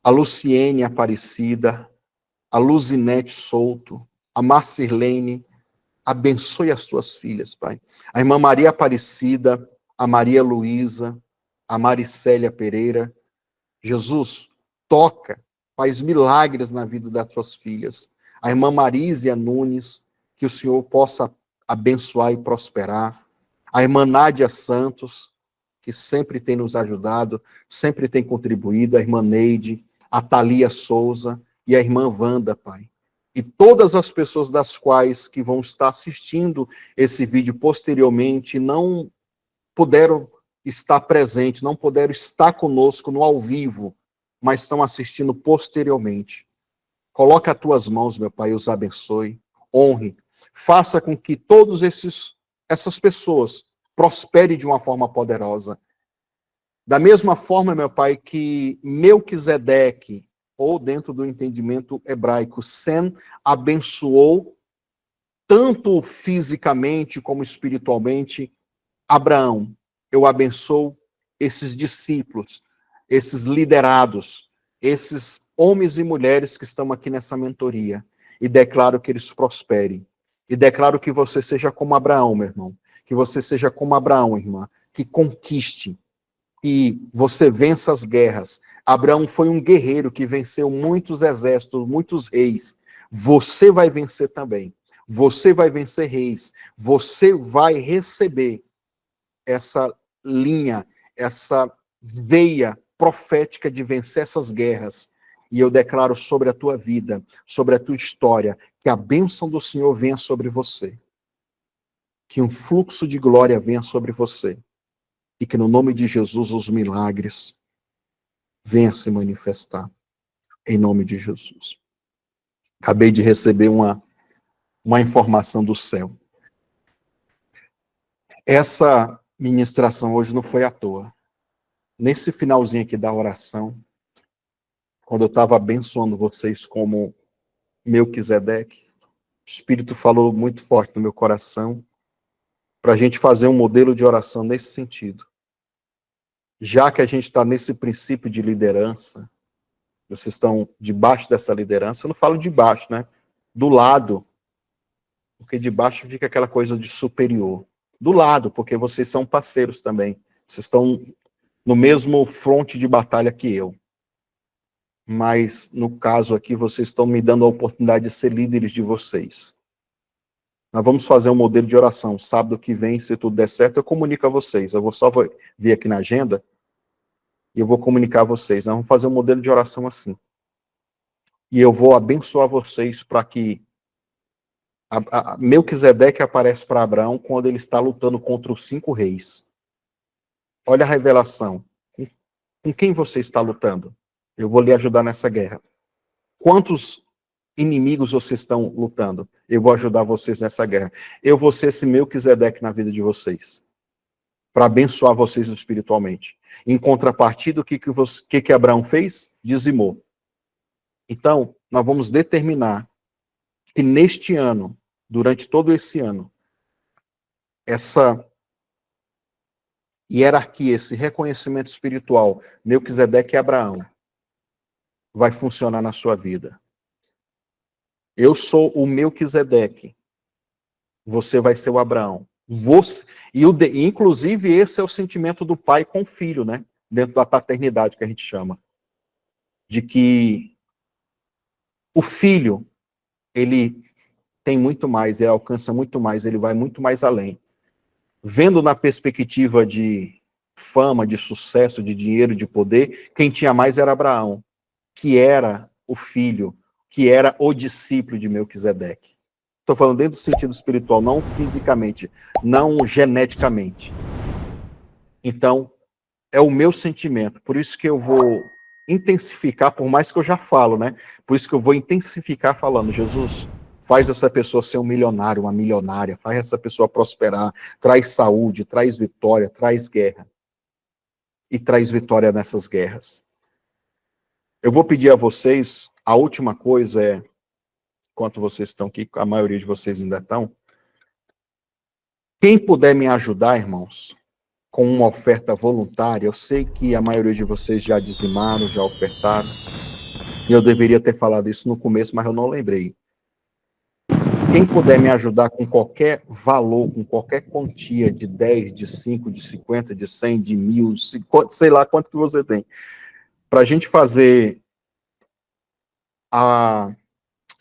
A Luciene Aparecida, a Luzinete Souto, a Marcirlene, abençoe as tuas filhas, Pai. A irmã Maria Aparecida, a Maria Luísa, a Maricélia Pereira. Jesus, toca, faz milagres na vida das tuas filhas. A irmã Marísia Nunes, que o Senhor possa abençoar e prosperar. A irmã Nádia Santos, que sempre tem nos ajudado, sempre tem contribuído. A irmã Neide, a Thalia Souza e a irmã Wanda, Pai. E todas as pessoas das quais que vão estar assistindo esse vídeo posteriormente não puderam estar presentes, não puderam estar conosco no ao vivo, mas estão assistindo posteriormente. Coloca as tuas mãos, meu Pai, e os abençoe, honre, faça com que todos essas pessoas prosperem de uma forma poderosa. Da mesma forma, meu Pai, que Melquisedeque, ou dentro do entendimento hebraico, Sem abençoou tanto fisicamente como espiritualmente Abraão. Eu abençoo esses discípulos, esses liderados, esses homens e mulheres que estão aqui nessa mentoria, e declaro que eles prosperem. E declaro que você seja como Abraão, meu irmão. Que você seja como Abraão, irmã. Que conquiste, que você vença as guerras. Abraão foi um guerreiro que venceu muitos exércitos, muitos reis. Você vai vencer também. Você vai vencer reis. Você vai receber essa linha, essa veia profética de vencer essas guerras. E eu declaro sobre a tua vida, sobre a tua história, que a bênção do Senhor venha sobre você. Que um fluxo de glória venha sobre você. E que no nome de Jesus os milagres venham se manifestar. Em nome de Jesus. Acabei de receber uma informação do céu. Essa ministração hoje não foi à toa. Nesse finalzinho aqui da oração, quando eu estava abençoando vocês como Melquisedeque, o Espírito falou muito forte no meu coração para a gente fazer um modelo de oração nesse sentido. Já que a gente está nesse princípio de liderança, vocês estão debaixo dessa liderança, eu não falo de baixo, né? Do lado, porque de baixo fica aquela coisa de superior. Do lado, porque vocês são parceiros também. Vocês estão no mesmo fronte de batalha que eu. Mas, no caso aqui, vocês estão me dando a oportunidade de ser líderes de vocês. Nós vamos fazer um modelo de oração. Sábado que vem, se tudo der certo, eu comunico a vocês. Eu vou só vir aqui na agenda e eu vou comunicar a vocês. Nós vamos fazer um modelo de oração assim. E eu vou abençoar vocês para que Melquisedeque aparece para Abraão quando ele está lutando contra os 5 reis. Olha a revelação. Com quem você está lutando? Eu vou lhe ajudar nessa guerra. Quantos inimigos vocês estão lutando? Eu vou ajudar vocês nessa guerra. Eu vou ser esse Melquisedeque na vida de vocês, para abençoar vocês espiritualmente. Em contrapartida, o que Abraão fez? Dizimou. Então, nós vamos determinar que neste ano, durante todo esse ano, essa hierarquia, esse reconhecimento espiritual, Melquisedeque e Abraão, vai funcionar na sua vida. Eu sou o Melquisedeque. Você vai ser o Abraão. Inclusive, esse é o sentimento do pai com o filho, né? Dentro da paternidade que a gente chama. De que o filho, ele tem muito mais, ele alcança muito mais, ele vai muito mais além. Vendo na perspectiva de fama, de sucesso, de dinheiro, de poder, quem tinha mais era Abraão, que era o filho, que era o discípulo de Melquisedeque. Estou falando dentro do sentido espiritual, não fisicamente, não geneticamente. Então, é o meu sentimento. Por isso que eu vou intensificar, por mais que eu já falo, né? Por isso que eu vou intensificar falando, Jesus, faz essa pessoa ser um milionário, uma milionária, faz essa pessoa prosperar, traz saúde, traz vitória, traz guerra. E traz vitória nessas guerras. Eu vou pedir a vocês, a última coisa é, enquanto vocês estão aqui, a maioria de vocês ainda estão, quem puder me ajudar, irmãos, com uma oferta voluntária, eu sei que a maioria de vocês já dizimaram, já ofertaram, e eu deveria ter falado isso no começo, mas eu não lembrei. Quem puder me ajudar com qualquer valor, com qualquer quantia de 10, de 5, de 50, de 100, de 1000, sei lá quanto que você tem, para a gente fazer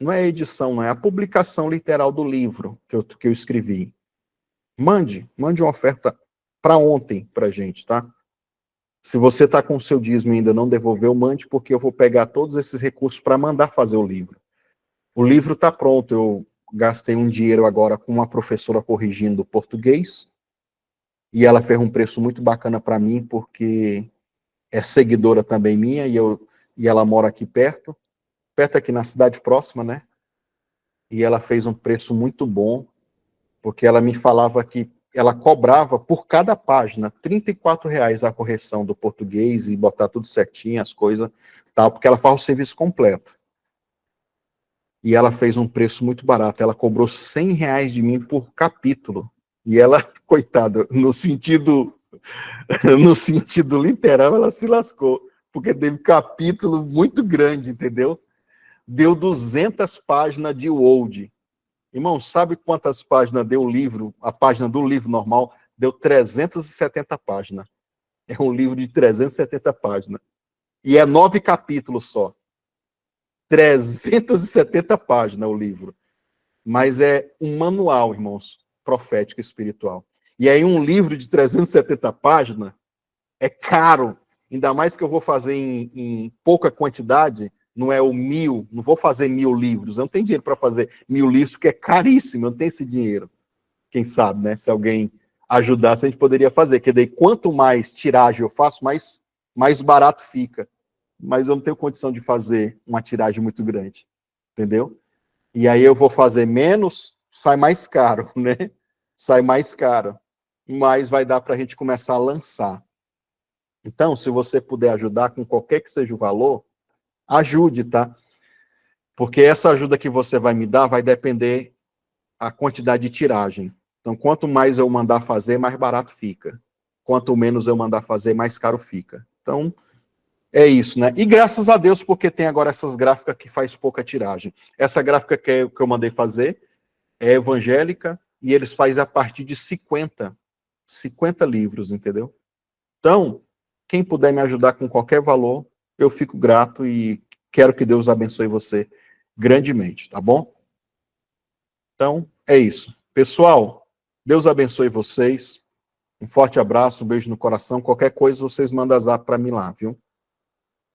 não é a edição, não é a publicação literal do livro que eu escrevi. Mande uma oferta para ontem para a gente, tá? Se você está com o seu dízimo e ainda não devolveu, mande, porque eu vou pegar todos esses recursos para mandar fazer o livro. O livro está pronto, eu gastei um dinheiro agora com uma professora corrigindo português, e ela fez um preço muito bacana para mim, porque é seguidora também minha, e ela mora aqui perto aqui na cidade próxima, né? E ela fez um preço muito bom, porque ela me falava que ela cobrava por cada página R$ 34 a correção do português e botar tudo certinho, as coisas, tal, porque ela faz o serviço completo. E ela fez um preço muito barato, ela cobrou R$ 100 de mim por capítulo. E ela, coitada, no sentido literal, ela se lascou, porque teve capítulo muito grande, entendeu? Deu 200 páginas de Word. Irmão, sabe quantas páginas deu o livro? A página do livro normal deu 370 páginas. É um livro de 370 páginas. E é 9 capítulos só. 370 páginas o livro. Mas é um manual, irmãos, profético e espiritual. E aí um livro de 370 páginas é caro. Ainda mais que eu vou fazer em pouca quantidade. Não é o 1000, não vou fazer 1000 livros, eu não tenho dinheiro para fazer 1000 livros, porque é caríssimo, eu não tenho esse dinheiro. Quem sabe, né? Se alguém ajudasse, a gente poderia fazer, que daí quanto mais tiragem eu faço, mais barato fica. Mas eu não tenho condição de fazer uma tiragem muito grande, entendeu? E aí eu vou fazer menos, sai mais caro, né? Sai mais caro, mas vai dar para a gente começar a lançar. Então, se você puder ajudar com qualquer que seja o valor, ajude, tá? Porque essa ajuda que você vai me dar vai depender a quantidade de tiragem. Então, quanto mais eu mandar fazer, mais barato fica. Quanto menos eu mandar fazer, mais caro fica. Então, é isso, né? E graças a Deus, porque tem agora essas gráficas que faz pouca tiragem. Essa gráfica que eu mandei fazer é evangélica e eles fazem a partir de 50 livros, entendeu? Então, quem puder me ajudar com qualquer valor, eu fico grato e quero que Deus abençoe você grandemente, tá bom? Então, é isso. Pessoal, Deus abençoe vocês. Um forte abraço, um beijo no coração. Qualquer coisa, vocês mandam zap para mim lá, viu?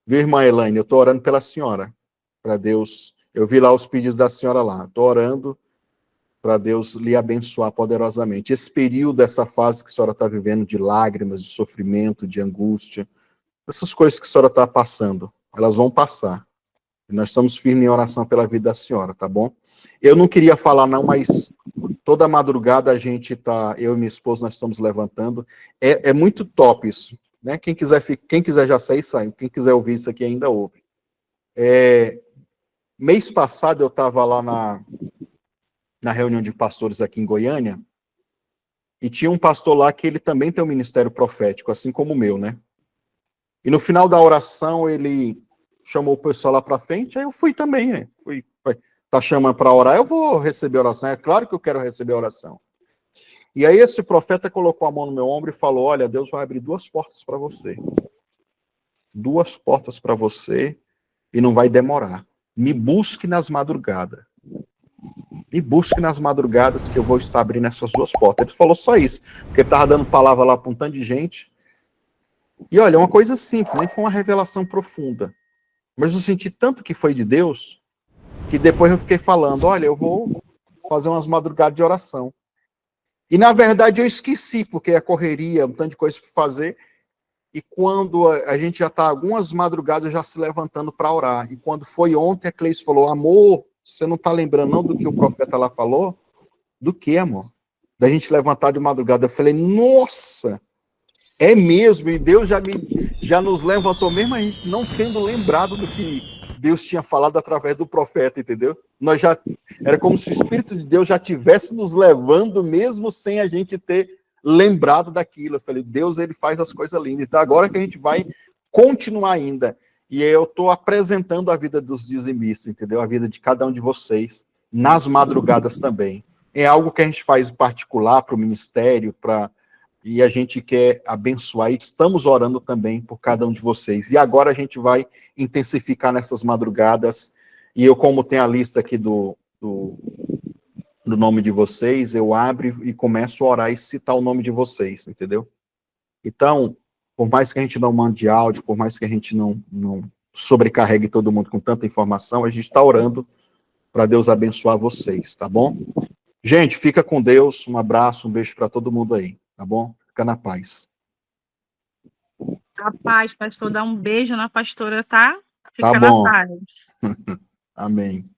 Viu, irmã Elaine? Eu estou orando pela senhora, para Deus. Eu vi lá os pedidos da senhora lá. Estou orando para Deus lhe abençoar poderosamente. Esse período, essa fase que a senhora está vivendo de lágrimas, de sofrimento, de angústia, essas coisas que a senhora está passando, elas vão passar. E nós estamos firmes em oração pela vida da senhora, tá bom? Eu não queria falar não, mas toda madrugada a gente tá, eu e minha esposa, nós estamos levantando. É muito top isso, né? Quem quiser já sair, sai. Quem quiser ouvir isso aqui ainda ouve. Mês passado eu estava lá na reunião de pastores aqui em Goiânia, e tinha um pastor lá que ele também tem um ministério profético, assim como o meu, né? E no final da oração ele chamou o pessoal lá para frente, aí eu fui também, né? Tá chamando para orar, eu vou receber oração, é claro que eu quero receber oração. E aí esse profeta colocou a mão no meu ombro e falou, olha, Deus vai abrir 2 portas para você. 2 portas para você e não vai demorar. Me busque nas madrugadas. Me busque nas madrugadas que eu vou estar abrindo essas 2 portas. Ele falou só isso, porque ele estava dando palavra lá para um tanto de gente. E olha, é uma coisa simples, nem foi uma revelação profunda. Mas eu senti tanto que foi de Deus, que depois eu fiquei falando, olha, eu vou fazer umas madrugadas de oração. E, na verdade, eu esqueci, porque a correria, um tanto de coisa para fazer, e quando a gente já está algumas madrugadas já se levantando para orar. E quando foi ontem, a Cleice falou, amor, você não está lembrando não do que o profeta lá falou? Do que, amor? Da gente levantar de madrugada. Eu falei, nossa, é mesmo, e Deus já nos levantou, mesmo a gente não tendo lembrado do que Deus tinha falado através do profeta, entendeu? Era como se o Espírito de Deus já tivesse nos levando, mesmo sem a gente ter lembrado daquilo. Eu falei, Deus, ele faz as coisas lindas. Então, agora que a gente vai continuar ainda, e eu estou apresentando a vida dos dizimistas, entendeu? A vida de cada um de vocês, nas madrugadas também. É algo que a gente faz em particular para o ministério, e a gente quer abençoar, e estamos orando também por cada um de vocês. E agora a gente vai intensificar nessas madrugadas, e eu, como tenho a lista aqui do nome de vocês, eu abro e começo a orar e citar o nome de vocês, entendeu? Então, por mais que a gente não mande áudio, por mais que a gente não sobrecarregue todo mundo com tanta informação, a gente está orando para Deus abençoar vocês, tá bom? Gente, fica com Deus, um abraço, um beijo para todo mundo aí, tá bom? Fica na paz. A paz, pastor, dá um beijo na pastora, tá? Tá Fica na bom. paz. Amém.